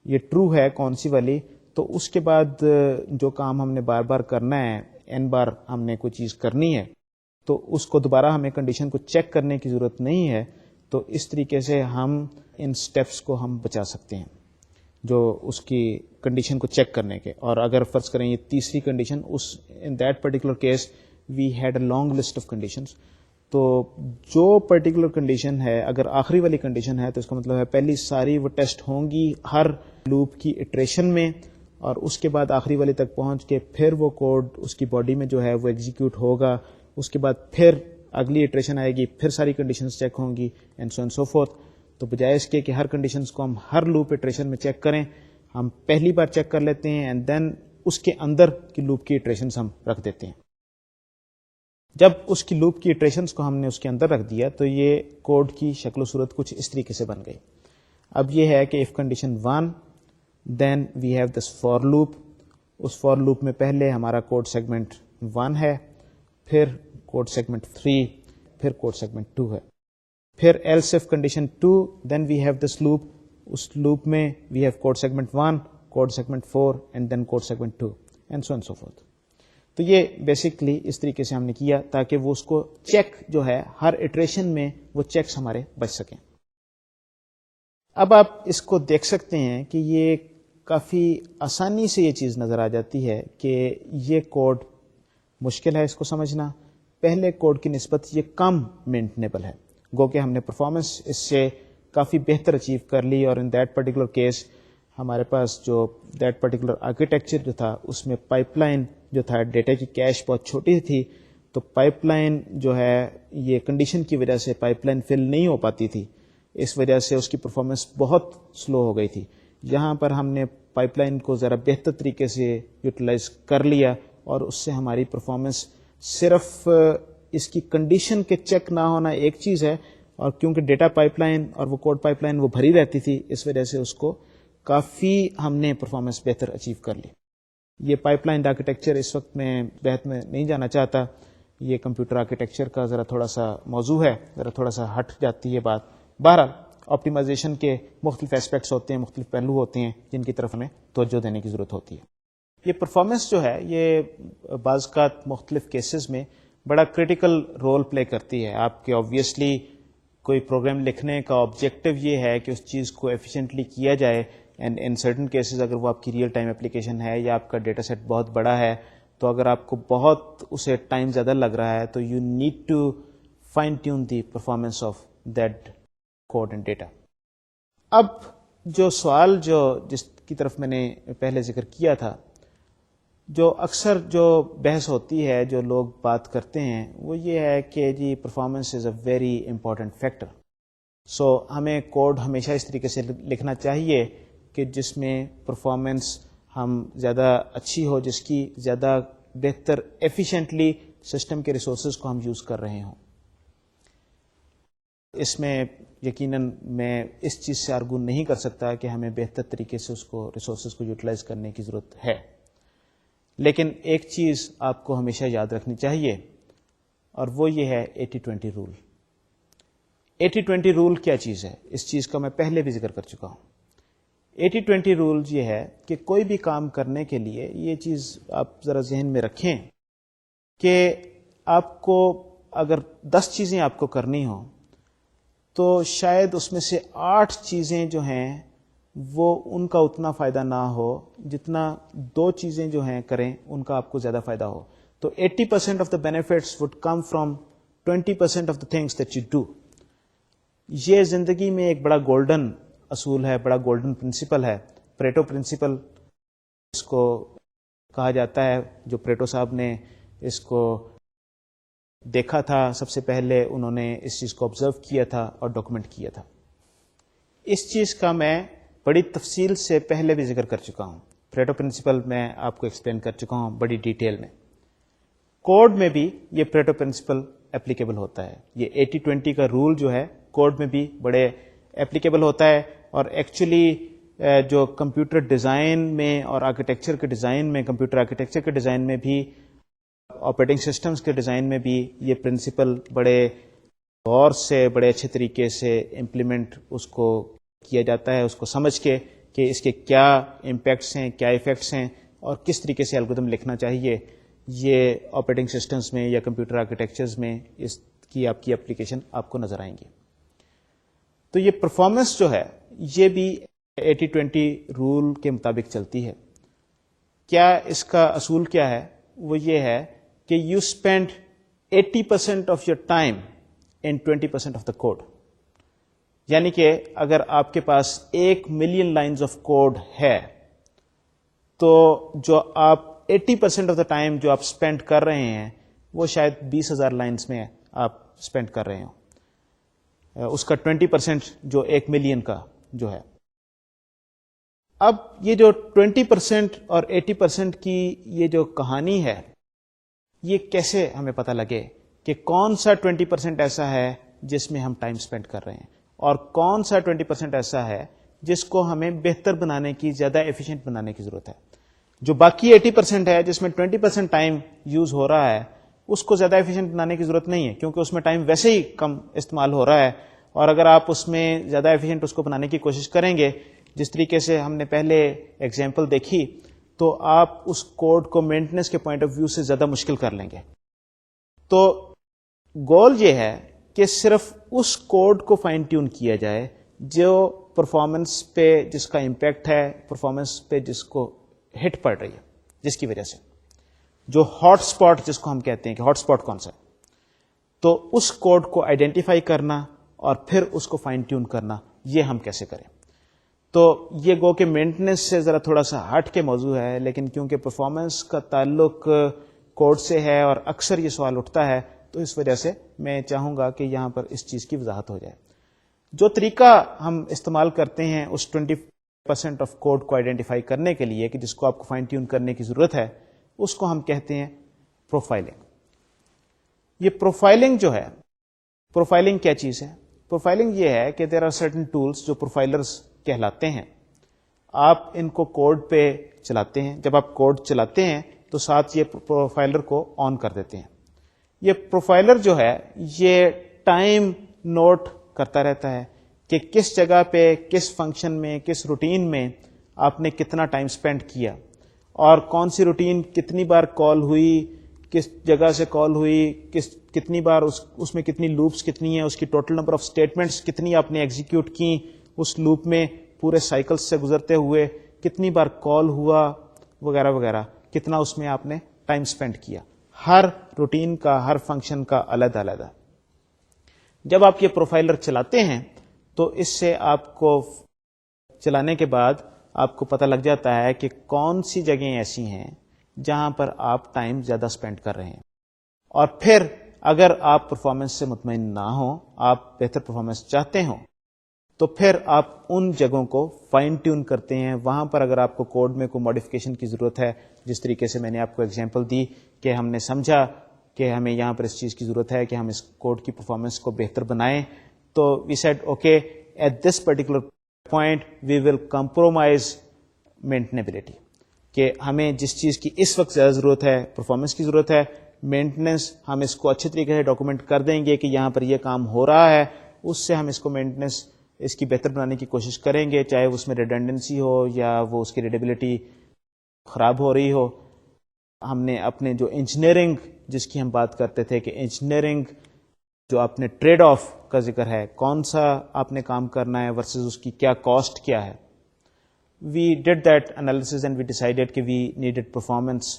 Speaker 1: یہ ٹرو ہے کون سی والی، تو اس کے بعد جو کام ہم نے بار بار کرنا ہے، n بار ہم نے کوئی چیز کرنی ہے، تو اس کو دوبارہ ہمیں کنڈیشن کو چیک کرنے کی ضرورت نہیں ہے. تو اس طریقے سے ہم ان سٹیپس کو ہم بچا سکتے ہیں جو اس کی کنڈیشن کو چیک کرنے کے. اور اگر فرض کریں یہ تیسری کنڈیشن، اس in that particular case we had a long list of conditions, تو جو پرٹیکولر کنڈیشن ہے اگر آخری والی کنڈیشن ہے تو اس کا مطلب ہے پہلی ساری وہ ٹیسٹ ہوں گی ہر لوپ کی اٹریشن میں، اور اس کے بعد آخری والی تک پہنچ کے پھر وہ کوڈ اس کی باڈی میں جو ہے وہ ایگزیکیوٹ ہوگا. اس کے بعد پھر اگلی اٹریشن آئے گی، پھر ساری کنڈیشنز چیک ہوں گی and so and so forth. تو بجائے اس کے کہ ہر کنڈیشنز کو ہم ہر لوپ اٹریشن میں چیک کریں، ہم پہلی بار چیک کر لیتے ہیں اینڈ دین اس کے اندر کی لوپ کی اٹریشنز ہم رکھ دیتے ہیں. جب اس کی لوپ کی اٹریشنز کو ہم نے اس کے اندر رکھ دیا تو یہ کوڈ کی شکل و صورت کچھ اس طریقے سے بن گئی. اب یہ ہے کہ if condition 1 then we have this for loop. Us for loop میں پہلے ہمارا کوڈ سیگمنٹ 1 ہے، پھر کوڈ سیگمنٹ 3، پھر کوڈ سیگمنٹ 2 ہے. پھر else if condition 2 then we have this loop. اس لوپ میں we have code segment 1، code segment 4 and then code segment 2 and so on so forth. تو یہ بیسکلی اس طریقے سے ہم نے کیا تاکہ وہ اس کو چیک جو ہے ہر اٹریشن میں وہ چیکس ہمارے بچ سکیں. اب آپ اس کو دیکھ سکتے ہیں کہ یہ کافی آسانی سے یہ چیز نظر آ جاتی ہے کہ یہ کوڈ مشکل ہے اس کو سمجھنا. پہلے کوڈ کی نسبت یہ کم مینٹنیبل ہے، گو کہ ہم نے پرفارمنس اس سے کافی بہتر اچیو کر لی، اور ان دیٹ پرٹیکولر کیس ہمارے پاس جو دیٹ پرٹیکولر آرکیٹیکچر جو تھا اس میں پائپ لائن جو تھا ڈیٹا کی کیش بہت چھوٹی تھی، تو پائپ لائن جو ہے یہ کنڈیشن کی وجہ سے پائپ لائن فل نہیں ہو پاتی تھی، اس وجہ سے اس کی پرفارمنس بہت سلو ہو گئی تھی. یہاں پر ہم نے پائپ لائن کو ذرا بہتر طریقے سے یوٹیلائز کر لیا، اور اس سے ہماری پرفارمنس صرف اس کی کنڈیشن کے چیک نہ ہونا ایک چیز ہے، اور کیونکہ ڈیٹا پائپ لائن اور وہ کوڈ پائپ لائن وہ بھری رہتی تھی، اس وجہ سے اس کو کافی ہم نے پرفارمنس بہتر اچیو کر لی. یہ پائپ لائن آرکیٹیکچر اس وقت میں بحث میں نہیں جانا چاہتا، یہ کمپیوٹر آرکیٹیکچر کا ذرا تھوڑا سا موضوع ہے، ذرا تھوڑا سا ہٹ جاتی ہے بات. بہرحال آپٹیمائزیشن کے مختلف ایسپیکٹس ہوتے ہیں، مختلف پہلو ہوتے ہیں جن کی طرف ہمیں توجہ دینے کی ضرورت ہوتی ہے. یہ پرفارمنس جو ہے یہ بعض اوقات مختلف کیسز میں بڑا کریٹیکل رول پلے کرتی ہے. آپ کے آبویسلی کوئی پروگرام لکھنے کا آبجیکٹو یہ ہے کہ اس چیز کو ایفیشینٹلی کیا جائے، اینڈ ان سرٹن کیسز اگر وہ آپ کی ریئل ٹائم اپلیکیشن ہے یا آپ کا ڈیٹا سیٹ بہت بڑا ہے، تو اگر آپ کو بہت اسے ٹائم زیادہ لگ رہا ہے تو you need to fine tune the performance of that code and data. اب جو سوال جس کی طرف میں نے پہلے ذکر کیا تھا، جو اکثر جو بحث ہوتی ہے، جو لوگ بات کرتے ہیں، وہ یہ ہے کہ جی performance is a very important factor. So ہمیں کوڈ ہمیشہ اس طریقے سے لکھنا چاہیے کہ جس میں پرفارمنس ہم زیادہ اچھی ہو، جس کی زیادہ بہتر ایفیشینٹلی سسٹم کے ریسورسز کو ہم یوز کر رہے ہوں. اس میں یقیناً میں اس چیز سے آرگو نہیں کر سکتا کہ ہمیں بہتر طریقے سے اس کو ریسورسز کو یوٹیلائز کرنے کی ضرورت ہے، لیکن ایک چیز آپ کو ہمیشہ یاد رکھنی چاہیے، اور وہ یہ ہے 80-20 رول. 80-20 رول کیا چیز ہے؟ اس چیز کا میں پہلے بھی ذکر کر چکا ہوں. 80-20 رول یہ ہے کہ کوئی بھی کام کرنے کے لیے یہ چیز آپ ذرا ذہن میں رکھیں کہ آپ کو اگر 10 چیزیں آپ کو کرنی ہوں تو شاید اس میں سے 8 چیزیں جو ہیں وہ ان کا اتنا فائدہ نہ ہو جتنا 2 چیزیں جو ہیں کریں ان کا آپ کو زیادہ فائدہ ہو. تو 80% of the benefits would come from 20% of the things that you do. یہ زندگی میں ایک بڑا گولڈن اصول ہے، بڑا گولڈن پرنسپل ہے، پریٹو پرنسپل اس کو کہا جاتا ہے. جو پریٹو صاحب نے اس کو دیکھا تھا، سب سے پہلے انہوں نے اس چیز کو آبزرو کیا تھا اور ڈاکومنٹ کیا تھا. اس چیز کا میں بڑی تفصیل سے پہلے بھی ذکر کر چکا ہوں. پریٹو پرنسپل میں آپ کو ایکسپلین کر چکا ہوں بڑی ڈیٹیل میں. کوڈ میں بھی یہ پریٹو پرنسپل اپلیکیبل ہوتا ہے. یہ 80-20 کا رول جو ہے کوڈ میں بھی بڑے اپلیکیبل ہوتا ہے، اور ایکچولی جو کمپیوٹر ڈیزائن میں اور آرکیٹیکچر کے ڈیزائن میں، کمپیوٹر آرکیٹیکچر کے ڈیزائن میں بھی آپریٹنگ سسٹمز کے ڈیزائن میں بھی یہ پرنسپل بڑے غور سے بڑے اچھے طریقے سے امپلیمنٹ اس کو کیا جاتا ہے، اس کو سمجھ کے کہ اس کے کیا امپیکٹس ہیں، کیا ایفیکٹس ہیں اور کس طریقے سے الگورتھم لکھنا چاہیے. یہ آپریٹنگ سسٹمز میں یا کمپیوٹر آرکیٹیکچرز میں اس کی آپ کی اپلیکیشن آپ کو نظر آئیں گی. تو یہ پرفارمنس جو ہے یہ بھی 80-20 رول کے مطابق چلتی ہے. کیا اس کا اصول کیا ہے؟ وہ یہ ہے کہ you spend 80% of your time in 20% of the code. یعنی کہ اگر آپ کے پاس 1,000,000 لائنز آف کوڈ ہے تو جو آپ 80% آف دا ٹائم جو آپ اسپینڈ کر رہے ہیں وہ شاید 20,000 لائنز میں آپ اسپینڈ کر رہے ہوں. اس کا 20% جو 1,000,000 کا جو ہے. اب یہ جو 20% اور 80% کی یہ جو کہانی ہے یہ کیسے ہمیں پتہ لگے کہ کون سا 20% ایسا ہے جس میں ہم ٹائم اسپینڈ کر رہے ہیں اور کون سا 20% ایسا ہے جس کو ہمیں بہتر بنانے کی، زیادہ ایفیشینٹ بنانے کی ضرورت ہے. جو باقی 80% ہے جس میں 20% ٹائم یوز ہو رہا ہے اس کو زیادہ ایفیشینٹ بنانے کی ضرورت نہیں ہے کیونکہ اس میں ٹائم ویسے ہی کم استعمال ہو رہا ہے. اور اگر آپ اس میں زیادہ ایفیشینٹ اس کو بنانے کی کوشش کریں گے جس طریقے سے ہم نے پہلے ایگزامپل دیکھی تو آپ اس کوڈ کو مینٹیننس کے پوائنٹ آف ویو سے زیادہ مشکل کر لیں گے. تو گول یہ ہے کہ صرف اس کوڈ کو فائن ٹیون کیا جائے جو پرفارمنس پہ جس کا امپیکٹ ہے، پرفارمنس پہ جس کو ہٹ پڑ رہی ہے، جس کی وجہ سے جو ہاٹ اسپاٹ جس کو ہم کہتے ہیں کہ ہاٹ اسپاٹ کون سا ہے. تو اس کوڈ کو آئیڈینٹیفائی کرنا اور پھر اس کو فائن ٹیون کرنا یہ ہم کیسے کریں. تو یہ گو کہ مینٹیننس سے ذرا تھوڑا سا ہٹ کے موضوع ہے، لیکن کیونکہ پرفارمنس کا تعلق کوڈ سے ہے اور اکثر یہ سوال اٹھتا ہے تو اس وجہ سے میں چاہوں گا کہ یہاں پر اس چیز کی وضاحت ہو جائے. جو طریقہ ہم استعمال کرتے ہیں اس 20% آف کوڈ کو آئیڈینٹیفائی کرنے کے لیے کہ جس کو آپ کو فائن ٹیون کرنے کی ضرورت ہے اس کو ہم کہتے ہیں پروفائلنگ. یہ پروفائلنگ جو ہے، پروفائلنگ کیا چیز ہے؟ پروفائلنگ یہ ہے کہ دیر آر سرٹن ٹولس جو پروفائلرز کہلاتے ہیں. آپ ان کو کوڈ پہ چلاتے ہیں، جب آپ کوڈ چلاتے ہیں تو ساتھ یہ پروفائلر کو آن کر دیتے ہیں. یہ پروفائلر جو ہے یہ ٹائم نوٹ کرتا رہتا ہے کہ کس جگہ پہ، کس فنکشن میں، کس روٹین میں آپ نے کتنا ٹائم سپینڈ کیا اور کون سی روٹین کتنی بار کال ہوئی، کس جگہ سے کال ہوئی، کتنی بار اس میں کتنی لوپس کتنی ہیں، اس کی ٹوٹل نمبر آف اسٹیٹمنٹس کتنی آپ نے ایگزیکیوٹ کی اس لوپ میں پورے سائیکلز سے گزرتے ہوئے، کتنی بار کال ہوا وغیرہ وغیرہ، کتنا اس میں آپ نے ٹائم سپینڈ کیا. ہر روٹین کا، ہر فنکشن کا علیحدہ علیحدہ. جب آپ یہ پروفائلر چلاتے ہیں تو اس سے آپ کو چلانے کے بعد آپ کو پتہ لگ جاتا ہے کہ کون سی جگہیں ایسی ہیں جہاں پر آپ ٹائم زیادہ سپینڈ کر رہے ہیں. اور پھر اگر آپ پرفارمنس سے مطمئن نہ ہوں، آپ بہتر پرفارمنس چاہتے ہوں تو پھر آپ ان جگہوں کو فائن ٹیون کرتے ہیں. وہاں پر اگر آپ کو کوڈ میں کوئی ماڈیفکیشن کی ضرورت ہے، جس طریقے سے میں نے آپ کو ایگزامپل دی کہ ہم نے سمجھا کہ ہمیں یہاں پر اس چیز کی ضرورت ہے کہ ہم اس کوڈ کی پرفارمنس کو بہتر بنائیں، تو we said okay at this particular point we will compromise maintainability, کہ ہمیں جس چیز کی اس وقت زیادہ ضرورت ہے، پرفارمنس کی ضرورت ہے، مینٹیننس ہم اس کو اچھے طریقے سے ڈاکومنٹ کر دیں گے کہ یہاں پر یہ کام ہو رہا ہے، اس سے ہم اس کو مینٹیننس اس کی بہتر بنانے کی کوشش کریں گے، چاہے اس میں ریڈنڈنسی ہو یا وہ اس کی ریڈیبلٹی خراب ہو رہی ہو. ہم نے اپنے جو انجینئرنگ جس کی ہم بات کرتے تھے کہ انجینئرنگ جو آپ نے ٹریڈ آف کا ذکر ہے، کون سا آپ نے کام کرنا ہے ورسز اس کی کیا کاسٹ کیا ہے. We did that analysis and we decided کہ we needed performance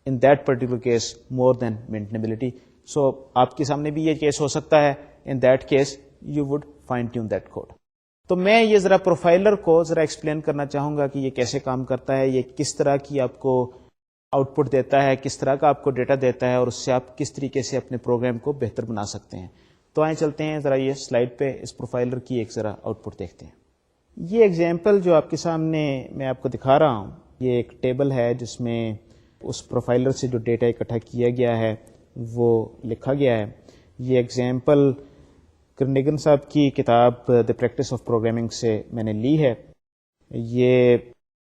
Speaker 1: in that particular case more than maintainability. So آپ کے سامنے بھی یہ کیس ہو سکتا ہے، in that case you would fine tune that code. تو میں یہ ذرا پروفائلر کو ذرا ایکسپلین کرنا چاہوں گا کہ یہ کیسے کام کرتا ہے، یہ کس طرح کی آپ کو آؤٹ پٹ دیتا ہے، کس طرح کا آپ کو ڈیٹا دیتا ہے اور اس سے آپ کس طریقے سے اپنے پروگرام کو بہتر بنا سکتے ہیں. تو آئیں چلتے ہیں ذرا یہ سلائڈ پہ اس پروفائلر کی ایک ذرا آؤٹ پٹ دیکھتے ہیں. یہ ایگزامپل جو آپ کے سامنے میں آپ کو دکھا رہا ہوں، یہ ایک ٹیبل ہے جس میں اس پروفائلر سے جو ڈیٹا اکٹھا کیا گیا ہے وہ لکھا گیا ہے. یہ ایگزامپل کرنیگن صاحب کی کتاب دی پریکٹس آف پروگرامنگ سے میں نے لی ہے. یہ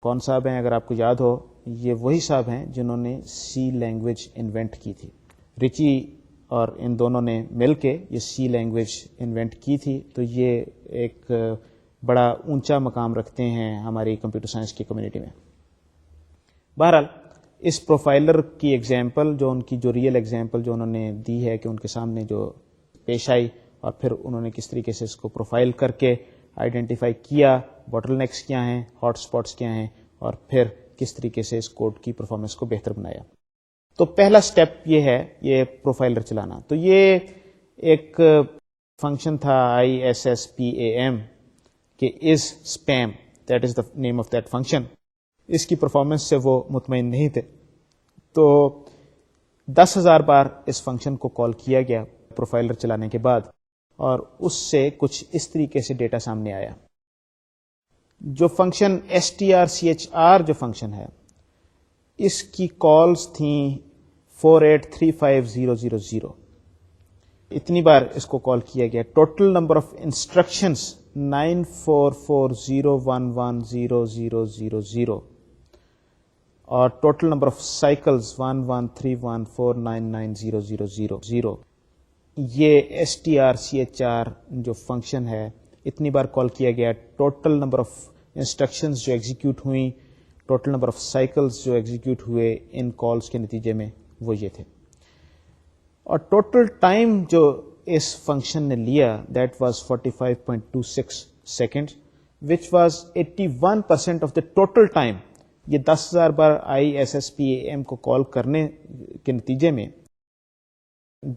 Speaker 1: کون صاحب ہیں اگر آپ کو یاد ہو؟ یہ وہی صاحب ہیں جنہوں نے سی لینگویج انوینٹ کی تھی. رچی اور ان دونوں نے مل کے یہ سی لینگویج انوینٹ کی تھی. تو یہ ایک بڑا اونچا مقام رکھتے ہیں ہماری کمپیوٹر سائنس کی کمیونٹی میں. بہرحال اس پروفائلر کی ایگزامپل جو ان کی جو ریئل ایگزامپل جو انہوں نے دی ہے کہ ان کے سامنے جو پیش آئی اور پھر انہوں نے کس طریقے سے اس کو پروفائل کر کے آئیڈینٹیفائی کیا, باٹل نیکس کیا ہیں, ہاٹ اسپاٹس کیا ہیں, اور پھر کس طریقے سے اس کوڈ کی پرفارمنس کو بہتر بنایا. تو پہلا سٹیپ یہ ہے یہ پروفائلر چلانا. تو یہ ایک فنکشن تھا ISSPAM کہ is spam, that is the name of that function. اس کی پرفارمنس سے وہ مطمئن نہیں تھے, تو 10,000 بار اس فنکشن کو کال کیا گیا پروفائلر چلانے کے بعد, اور اس سے کچھ اس طریقے سے ڈیٹا سامنے آیا. جو فنکشن strchr جو فنکشن ہے اس کی کالز تھیں 4835000. اتنی بار اس کو کال کیا گیا. ٹوٹل نمبر آف انسٹرکشنز 9440110000 اور ٹوٹل نمبر آف سائیکلز 1131499000. یہ strchr جو فنکشن ہے اتنی بار کال کیا گیا. ٹوٹل نمبر آف انسٹرکشنز جو ایگزیکیوٹ ہوئیں, ٹوٹل نمبر آف سائیکلز جو ایگزیکیوٹ ہوئے ان کالز کے نتیجے میں وہ یہ تھے. اور ٹوٹل ٹائم جو اس فنکشن نے لیا that was 45.26 second which was 81% of the total time. یہ 10,000 بار ISSPAM کو کال کرنے کے نتیجے میں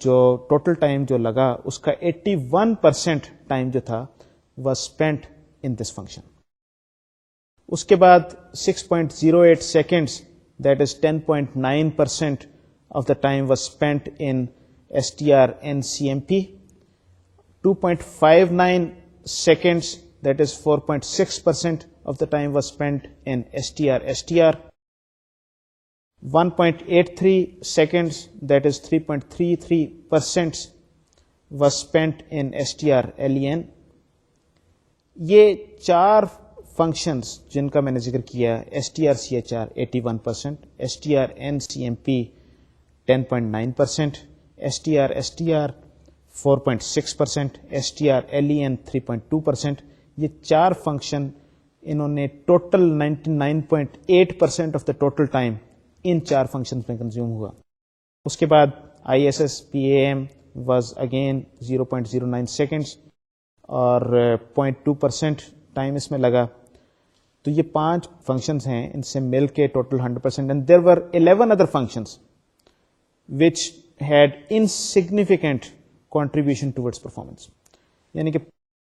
Speaker 1: جو ٹوٹل ٹائم جو لگا اس کا 81% ٹائم جو تھا was spent in this function. اس کے بعد 6.08 seconds that is 10.9% of the time was spent in strncmp. 2.59 seconds that is 4.6% of the time was spent in strstr. 1.83 seconds that is 3.33% was spent in strlen. یہ 4 functions جن کا میں نے ذکر کیا strchr 81%, strncmp 10.9%, strstr 4.6%, strlen 3.2%. یہ 4 function انہوں نے total 99.8% of the total time in 4 function میں کنزیوم ہوا. اس کے بعد ISSPAM واز اگین 0.09 سیکنڈز اور 0.2% ٹائم اس میں لگا. تو یہ 5 فنکشنز ہیں, ان سے مل کے total 100%. And there were 11 other functions which had insignificant contribution towards performance. یعنی کہ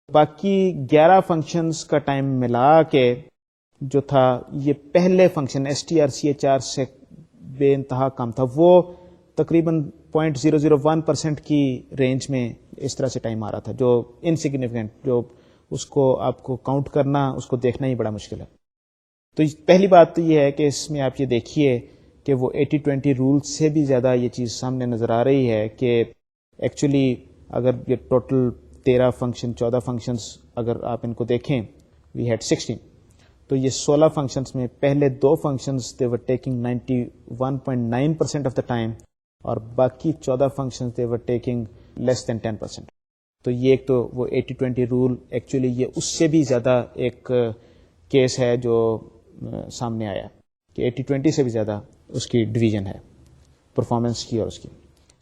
Speaker 1: باقی 11 فنکشنز کا ٹائم ملا کے جو تھا یہ پہلے فنکشن strchr سے بے انتہا کم تھا, وہ تقریباً 0.001% کی رینج میں اس طرح سے ٹائم آ رہا تھا, جو انسگنیفیکنٹ, جو اس کو آپ کو کاؤنٹ کرنا, اس کو دیکھنا ہی بڑا مشکل ہے. تو پہلی بات تو یہ ہے کہ اس میں آپ یہ دیکھیے کہ وہ 80-20 رول سے بھی زیادہ یہ چیز سامنے نظر آ رہی ہے کہ ایکچولی اگر یہ ٹوٹل 13 فنکشن 14 فنکشنز اگر آپ ان کو دیکھیں وی ہیڈ 16, تو یہ 16 فنکشنز میں پہلے 2 functions they were taking 91.9% of the time اور باقی 14 فنکشنز دے ور ٹیکنگ لیس دین 10%. تو یہ ایک تو وہ 80-20 رول ایکچولی یہ اس سے بھی زیادہ ایک کیس ہے جو سامنے آیا کہ 80-20 سے بھی زیادہ اس کی ڈویژن ہے پرفارمنس کی اور اس کی.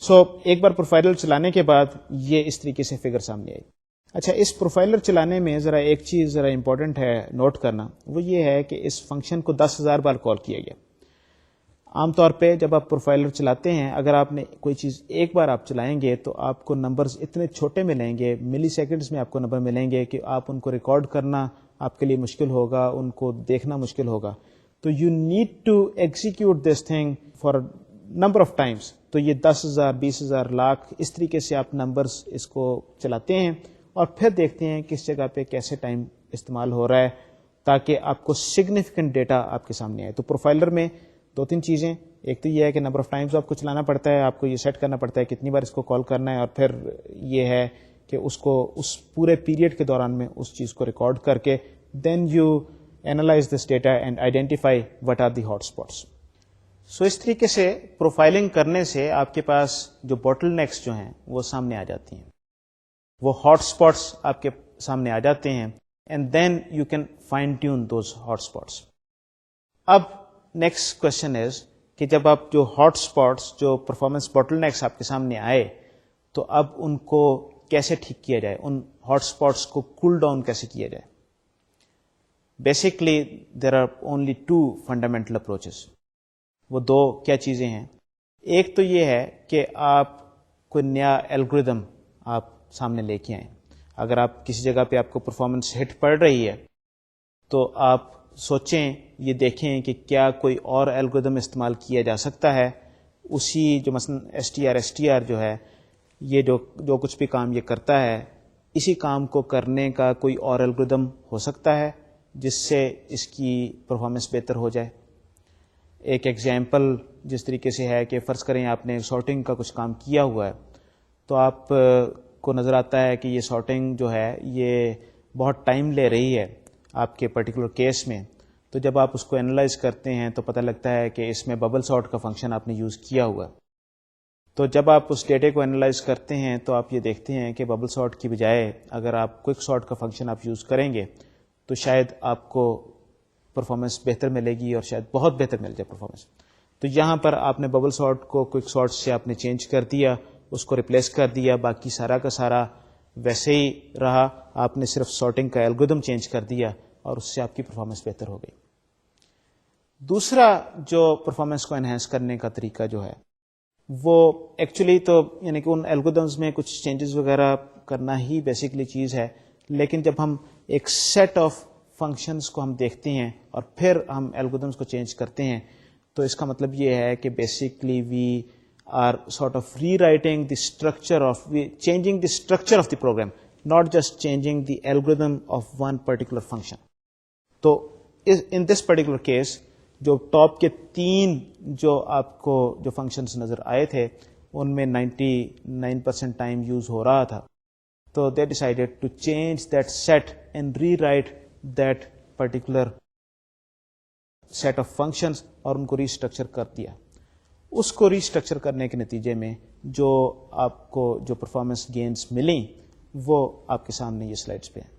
Speaker 1: سو ایک بار پروفائلر چلانے کے بعد یہ اس طریقے سے فگر سامنے آئی. اچھا, اس پروفائلر چلانے میں ذرا ایک چیز ذرا امپورٹنٹ ہے نوٹ کرنا, وہ یہ ہے کہ اس فنکشن کو 10,000 بار کال کیا گیا. عام طور پہ جب آپ پروفائلر چلاتے ہیں اگر آپ نے کوئی چیز ایک بار آپ چلائیں گے تو آپ کو نمبرز اتنے چھوٹے ملیں گے, ملی سیکنڈز میں آپ کو نمبر ملیں گے کہ آپ ان کو ریکارڈ کرنا آپ کے لیے مشکل ہوگا, ان کو دیکھنا مشکل ہوگا. تو you need to execute this thing for number of times. تو یہ 10,000 20,000 لاکھ اس طریقے سے آپ نمبرز اس کو چلاتے ہیں اور پھر دیکھتے ہیں کس جگہ پہ کیسے ٹائم استعمال ہو رہا ہے تاکہ آپ کو سگنیفیکنٹ ڈیٹا آپ کے سامنے آئے. تو پروفائلر میں 2-3 چیزیں, ایک تو یہ ہے کہ نمبر آف ٹائمز آپ کو چلانا پڑتا ہے, آپ کو یہ سیٹ کرنا پڑتا ہے کتنی بار اس کو کال کرنا ہے, اور پھر یہ ہے کہ اس کو اس پورے پیریڈ کے دوران میں اس چیز کو ریکارڈ کر کے then you analyze this data and identify what are the hotspots. So اس طریقے سے پروفائلنگ کرنے سے آپ کے پاس جو باٹل نیکس جو ہیں وہ سامنے آ جاتی ہیں, وہ ہاٹ اسپاٹس آپ کے سامنے آ جاتے ہیں, and then you can fine tune those hot spots. اب نیکسٹ کوشچن از کہ جب آپ جو ہاٹ اسپاٹس, جو پرفارمنس باٹل نیکس آپ کے سامنے آئے, تو اب ان کو کیسے ٹھیک کیا جائے, ان ہاٹ اسپاٹس کو کول ڈاؤن کیسے کیا جائے. Basically there are only two fundamental approaches. وہ دو کیا چیزیں ہیں. ایک تو یہ ہے کہ آپ کوئی نیا الگوریدم آپ سامنے لے کے آئیں. اگر آپ کسی جگہ پہ آپ کو پرفارمنس ہٹ پڑ رہی ہے تو آپ سوچیں, یہ دیکھیں کہ کیا کوئی اور الگوریدم استعمال کیا جا سکتا ہے. اسی جو مثلا ایس ٹی آر جو ہے, یہ جو کچھ بھی کام یہ کرتا ہے, اسی کام کو کرنے کا کوئی اور الگوریدم ہو سکتا ہے جس سے اس کی پرفارمنس بہتر ہو جائے. ایک ایگزامپل جس طریقے سے ہے کہ فرض کریں آپ نے سارٹنگ کا کچھ کام کیا ہوا ہے, تو آپ کو نظر آتا ہے کہ یہ سارٹنگ جو ہے یہ بہت ٹائم لے رہی ہے آپ کے پرٹیکولر کیس میں. تو جب آپ اس کو انالائز کرتے ہیں تو پتہ لگتا ہے کہ اس میں ببل سارٹ کا فنکشن آپ نے یوز کیا ہوا ہے. تو جب آپ اس ڈیٹے کو انالائز کرتے ہیں تو آپ یہ دیکھتے ہیں کہ ببل سارٹ کی بجائے اگر آپ کوئک سارٹ کا فنکشن آپ یوز کریں گے تو شاید آپ کو پرفارمنس بہتر ملے گی, اور شاید بہت بہتر مل جائے پرفارمنس. تو یہاں پر آپ نے ببل سارٹ کو کوئک سارٹ سے آپ نے چینج کر دیا, اس کو ریپلیس کر دیا, باقی سارا کا سارا ویسے ہی رہا, آپ نے صرف سارٹنگ کا الگوریدم چینج کر دیا اور اس سے آپ کی پرفارمنس بہتر ہو گئی. دوسرا جو پرفارمنس کو انہینس کرنے کا طریقہ جو ہے وہ ایکچولی تو یعنی کہ ان الگوریدمز میں کچھ چینجز وغیرہ کرنا ہی بیسکلی چیز ہے, لیکن جب ہم ایک سیٹ آف فنکشنز کو ہم دیکھتے ہیں اور پھر ہم الگوریدمز کو چینج کرتے ہیں تو اس کا مطلب یہ ہے کہ basically we are sort of rewriting the structure of changing the structure of the program, not just changing the algorithm of one particular function. تو ان دس پرٹیکولر کیس جو ٹاپ کے 3 جو آپ کو جو فنکشنز نظر آئے تھے ان میں 99% ٹائم یوز ہو رہا تھا. تو they decided to change that set and rewrite that particular set of functions اور ان کو ریسٹرکچر کر دیا. اس کو ریسٹرکچر کرنے کے نتیجے میں جو آپ کو جو پرفارمنس گینز ملیں وہ آپ کے سامنے یہ سلائڈز پہ ہیں.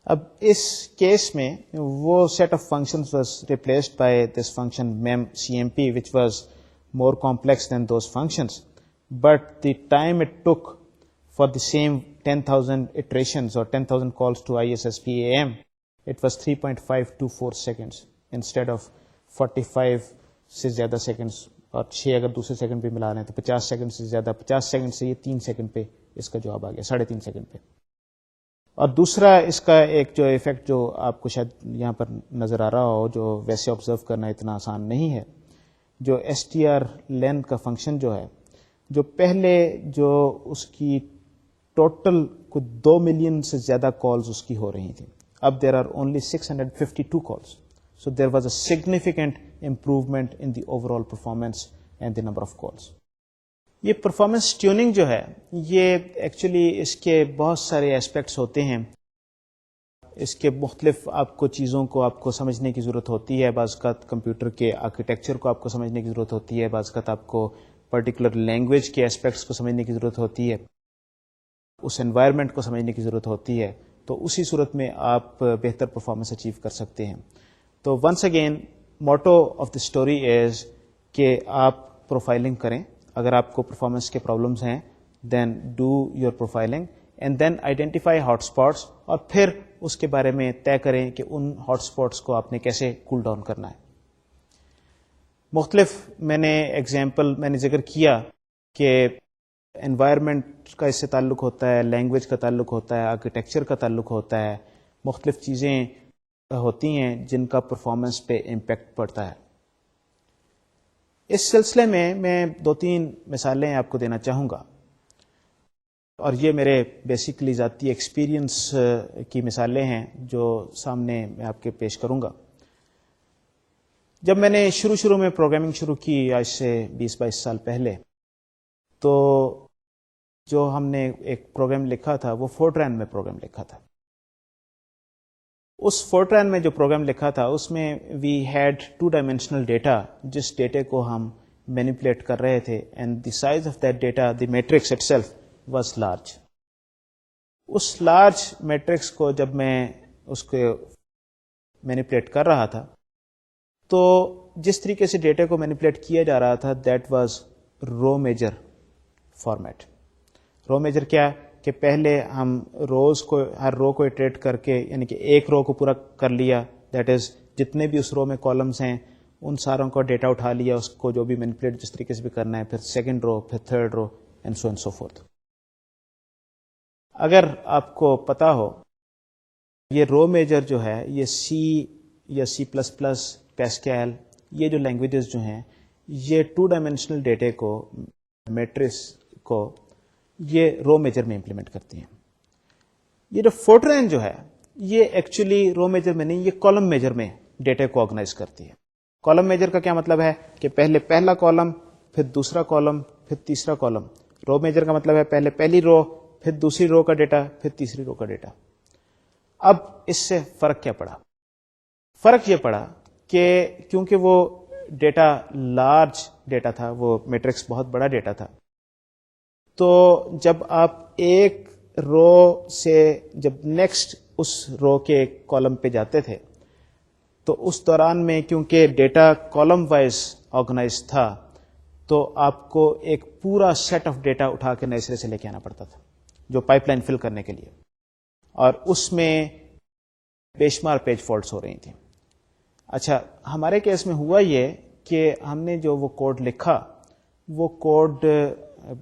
Speaker 1: اب اس کیس میں وہ set of functions was replaced by this function mem cmp which was more complex than those functions, but the time it took for the same 10,000 iterations or 10,000 calls to ISSPAM, it was 3.524 seconds instead of 45 سے زیادہ seconds, اور 6 اگر دوسرے second پہ ملا رہے ہیں تو 50 سیکنڈ سے زیادہ, 50 سیکنڈ سے یہ 3 سیکنڈ پہ اس کا جواب آ گیا, 3.5 سیکنڈ پہ. اور دوسرا اس کا ایک جو ایفیکٹ جو آپ کو شاید یہاں پر نظر آ رہا ہو, جو ویسے آبزرو کرنا اتنا آسان نہیں ہے, جو ایس ٹی آر لین کا فنکشن جو ہے, جو پہلے جو اس کی ٹوٹل کو 2 ملین سے زیادہ کالز اس کی ہو رہی تھیں, اب there are only 652 calls. So there was a significant improvement in the overall performance and the number of calls. یہ پرفارمنس ٹیوننگ جو ہے یہ ایکچولی اس کے بہت سارے ایسپیکٹس ہوتے ہیں. اس کے مختلف آپ کو چیزوں کو آپ کو سمجھنے کی ضرورت ہوتی ہے. بعض اوقات کمپیوٹر کے آرکیٹیکچر کو آپ کو سمجھنے کی ضرورت ہوتی ہے, بعض اوقات آپ کو پرٹیکولر لینگویج کے ایسپیکٹس کو سمجھنے کی ضرورت ہوتی ہے, اس انوائرمنٹ کو سمجھنے کی ضرورت ہوتی ہے. تو اسی صورت میں آپ بہتر پرفارمنس اچیو کر سکتے ہیں. تو once again motto of the story is کہ آپ پروفائلنگ کریں. اگر آپ کو پرفارمنس کے پرابلمس ہیں then do your profiling and then identify hot spots, اور پھر اس کے بارے میں طے کریں کہ ان ہاٹ اسپاٹس کو آپ نے کیسے کول ڈاؤن کرنا ہے. مختلف میں نے ذکر کیا کہ انوائرمنٹ کا اس سے تعلق ہوتا ہے, لینگویج کا تعلق ہوتا ہے, آرکیٹیکچر کا تعلق ہوتا ہے, مختلف چیزیں ہوتی ہیں جن کا پرفارمنس پہ امپیکٹ پڑتا ہے. اس سلسلے میں 2-3 مثالیں آپ کو دینا چاہوں گا, اور یہ میرے بیسیکلی ذاتی ایکسپیرینس کی مثالیں ہیں جو سامنے میں آپ کے پیش کروں گا. جب میں نے شروع میں پروگرامنگ شروع کی آج سے 20-22 سال پہلے, تو جو ہم نے ایک پروگرام لکھا تھا وہ فورٹرین میں پروگرام لکھا تھا. اس فورٹرین میں جو پروگرام لکھا تھا اس میں وی ہیڈ 2 ڈائمینشنل ڈیٹا، جس ڈیٹے کو ہم مینیپولیٹ کر رہے تھے، and the size of that data, the matrix itself was large. اس لارج میٹرکس کو جب میں اس کو مینیپولیٹ کر رہا تھا تو جس طریقے سے ڈیٹا کو مینیپولیٹ کیا جا رہا تھا that was row major format. Row major کیا کہ پہلے ہم روز کو، ہر رو کو اٹریٹ کر کے، یعنی کہ ایک رو کو پورا کر لیا، دیٹ از جتنے بھی اس رو میں کالمس ہیں ان ساروں کا ڈیٹا اٹھا لیا، اس کو جو بھی مینیپولیٹ جس طریقے سے بھی کرنا ہے، پھر سیکنڈ رو، پھر third row, and so and so forth. اگر آپ کو پتا ہو یہ رو میجر جو ہے یہ سی یا سی پلس پلس، پیسکیل، یہ جو لینگویجز جو ہیں یہ 2 ڈائمینشنل ڈیٹے کو، میٹرکس کو، یہ رو میجر میں امپلیمنٹ کرتی ہیں. یہ جو فورٹرین جو ہے یہ ایکچولی رو میجر میں نہیں، یہ کالم میجر میں ڈیٹا کو آرگنائز کرتی ہے. کالم میجر کا کیا مطلب ہے کہ پہلے پہلا کالم، پھر دوسرا کالم، پھر تیسرا کالم. رو میجر کا مطلب ہے پہلے پہلی رو، پھر دوسری رو کا ڈیٹا، پھر تیسری رو کا ڈیٹا. اب اس سے فرق کیا پڑا؟ فرق یہ پڑا کہ کیونکہ وہ ڈیٹا لارج ڈیٹا تھا، وہ میٹرکس بہت بڑا ڈیٹا تھا، تو جب آپ ایک رو سے جب نیکسٹ اس رو کے کالم پہ جاتے تھے تو اس دوران میں کیونکہ ڈیٹا کالم وائز آرگنائز تھا تو آپ کو ایک پورا سیٹ آف ڈیٹا اٹھا کے نئے سرے سے لے کے آنا پڑتا تھا جو پائپ لائن فل کرنے کے لیے، اور اس میں بے شمار پیج فالٹس ہو رہی تھیں. اچھا، ہمارے کیس میں ہوا یہ کہ ہم نے جو وہ کوڈ لکھا وہ کوڈ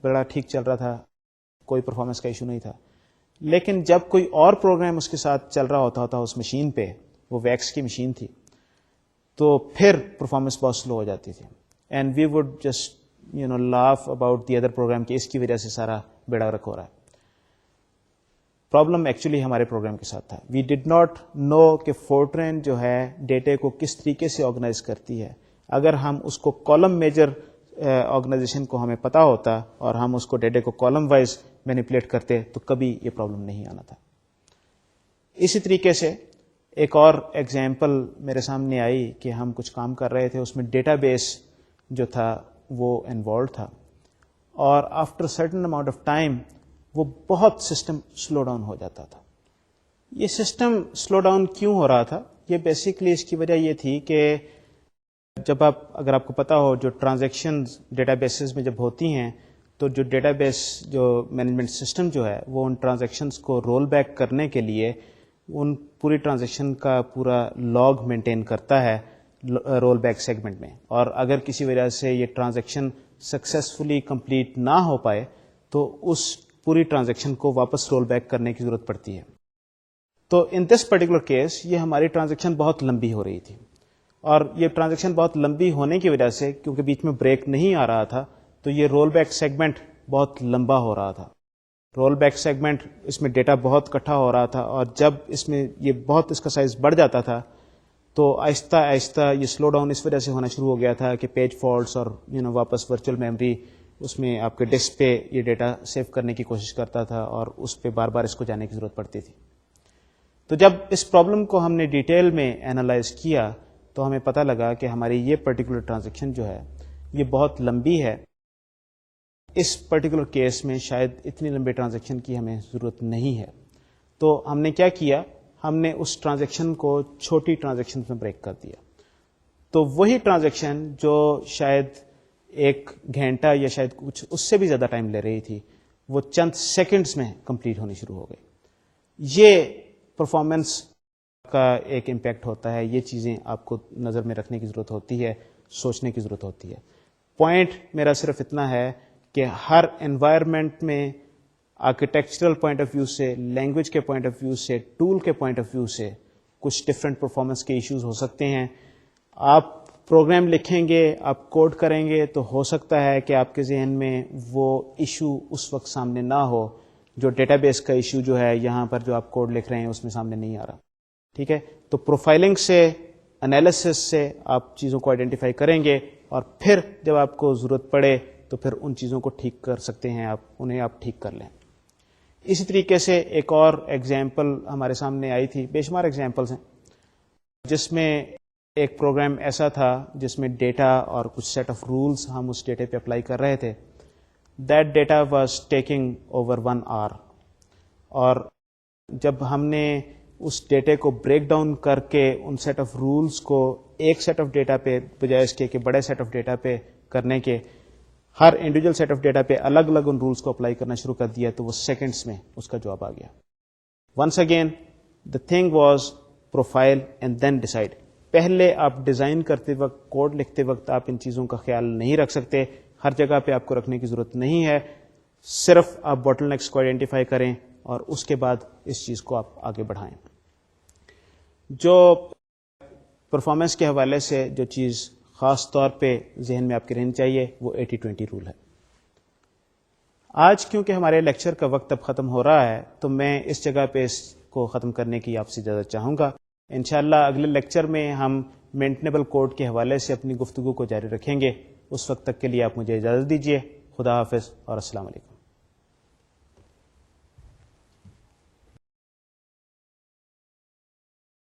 Speaker 1: بڑا ٹھیک چل رہا تھا، کوئی پرفارمنس کا ایشو نہیں تھا، لیکن جب کوئی اور پروگرام اس کے ساتھ چل رہا ہوتا تھا اس مشین پہ، وہ ویکس کی مشین تھی، تو پھر پرفارمنس بہت سلو ہو جاتی تھی. And we would just laugh about the other program کہ اس کی وجہ سے سارا بیڑا غرق ہو رہا ہے. پرابلم ایکچولی ہمارے پروگرام کے ساتھ تھا. وی ڈڈ ناٹ نو کہ فورٹرین جو ہے ڈیٹے کو کس طریقے سے آرگنائز کرتی ہے. اگر ہم اس کو کالم میجر آرگنائزیشن کو ہمیں پتا ہوتا اور ہم اس کو ڈیٹے کو کالم وائز مینیپولیٹ کرتے تو کبھی یہ پرابلم نہیں آنا تھا. اسی طریقے سے ایک اور ایگزامپل میرے سامنے آئی کہ ہم کچھ کام کر رہے تھے، اس میں ڈیٹا بیس جو تھا وہ انوالوڈ تھا، اور after certain amount of time وہ بہت سسٹم سلو ڈاؤن ہو جاتا تھا. یہ سسٹم سلو ڈاؤن کیوں ہو رہا تھا؟ یہ بیسیکلی اس کی وجہ یہ تھی کہ جب اگر آپ کو پتا ہو جو ٹرانزیکشنز ڈیٹا بیسز میں جب ہوتی ہیں تو جو ڈیٹا بیس جو مینجمنٹ سسٹم جو ہے وہ ان ٹرانزیکشنز کو رول بیک کرنے کے لیے ان پوری ٹرانزیکشن کا پورا لاگ مینٹین کرتا ہے رول بیک سیگمنٹ میں، اور اگر کسی وجہ سے یہ ٹرانزیکشن سکسیسفلی کمپلیٹ نہ ہو پائے تو اس پوری ٹرانزیکشن کو واپس رول بیک کرنے کی ضرورت پڑتی ہے. تو ان دس پرٹیکولر کیس یہ ہماری ٹرانزیکشن بہت لمبی ہو رہی تھی، اور یہ ٹرانزیکشن بہت لمبی ہونے کی وجہ سے کیونکہ بیچ میں بریک نہیں آ رہا تھا تو یہ رول بیک سیگمنٹ بہت لمبا ہو رہا تھا. رول بیک سیگمنٹ اس میں ڈیٹا بہت اکٹھا ہو رہا تھا، اور جب اس میں یہ بہت اس کا سائز بڑھ جاتا تھا تو آہستہ آہستہ یہ سلو ڈاؤن اس وجہ سے ہونا شروع ہو گیا تھا کہ پیج فالٹس اور واپس ورچوئل میموری اس میں آپ کے ڈسک پہ یہ ڈیٹا سیو کرنے کی کوشش کرتا تھا اور اس پہ بار بار اس کو جانے کی ضرورت پڑتی تھی. تو جب اس پرابلم کو ہم نے ڈیٹیل میں اینالائز کیا تو ہمیں پتہ لگا کہ ہماری یہ پرٹیکولر ٹرانزیکشن جو ہے یہ بہت لمبی ہے. اس پرٹیکولر کیس میں شاید اتنی لمبی ٹرانزیکشن کی ہمیں ضرورت نہیں ہے. تو ہم نے کیا کیا، ہم نے اس ٹرانزیکشن کو چھوٹی ٹرانزیکشن میں بریک کر دیا. تو وہی ٹرانزیکشن جو شاید 1 گھنٹہ یا شاید کچھ اس سے بھی زیادہ ٹائم لے رہی تھی وہ چند سیکنڈز میں کمپلیٹ ہونی شروع ہو گئی. یہ پرفارمنس کا ایک امپیکٹ ہوتا ہے. یہ چیزیں آپ کو نظر میں رکھنے کی ضرورت ہوتی ہے، سوچنے کی ضرورت ہوتی ہے. پوائنٹ میرا صرف اتنا ہے کہ ہر انوائرمنٹ میں آرکیٹیکچرل پوائنٹ آف ویو سے، لینگویج کے پوائنٹ آف ویو سے، ٹول کے پوائنٹ آف ویو سے کچھ ڈفرینٹ پرفارمنس کے ایشوز ہو سکتے ہیں. آپ پروگرام لکھیں گے، آپ کوڈ کریں گے تو ہو سکتا ہے کہ آپ کے ذہن میں وہ ایشو اس وقت سامنے نہ ہو جو ڈیٹا بیس کا ایشو جو ہے یہاں پر جو آپ کوڈ لکھ رہے ہیں اس میں سامنے نہیں آ رہا. ٹھیک ہے، تو پروفائلنگ سے، انالیسس سے آپ چیزوں کو آئیڈینٹیفائی کریں گے، اور پھر جب آپ کو ضرورت پڑے تو پھر ان چیزوں کو ٹھیک کر سکتے ہیں، انہیں آپ ٹھیک کر لیں. اسی طریقے سے ایک اور ایگزامپل ہمارے سامنے آئی تھی، بے شمار ایگزامپلس ہیں. جس میں ایک پروگرام ایسا تھا جس میں ڈیٹا اور کچھ سیٹ آف رولز ہم اس ڈیٹا پہ اپلائی کر رہے تھے. That data was taking over 1 hour. اور جب ہم نے اس ڈیٹے کو بریک ڈاؤن کر کے ان سیٹ آف رولز کو ایک سیٹ آف ڈیٹا پہ بجائے اس کے کہ بڑے سیٹ آف ڈیٹا پہ کرنے کے ہر انڈیویجل سیٹ آف ڈیٹا پہ الگ الگ ان رولز کو اپلائی کرنا شروع کر دیا تو وہ سیکنڈز میں اس کا جواب آ گیا. Once again the thing was profile and then decide. پہلے آپ ڈیزائن کرتے وقت کوڈ لکھتے وقت آپ ان چیزوں کا خیال نہیں رکھ سکتے, ہر جگہ پہ آپ کو رکھنے کی ضرورت نہیں ہے. صرف آپ باٹل نیکس کو آئیڈینٹیفائی کریں اور اس کے بعد اس چیز کو آپ آگے بڑھائیں. جو پرفارمنس کے حوالے سے جو چیز خاص طور پہ ذہن میں آپ کے رہنی چاہیے وہ 80-20 رول ہے. آج کیونکہ ہمارے لیکچر کا وقت اب ختم ہو رہا ہے تو میں اس جگہ پہ اس کو ختم کرنے کی آپ سے اجازت چاہوں گا. انشاءاللہ اگلے لیکچر میں ہم مینٹنیبل کوڈ کے حوالے سے اپنی گفتگو کو جاری رکھیں گے. اس وقت تک کے لیے آپ مجھے اجازت دیجیے. خدا حافظ اور السلام علیکم.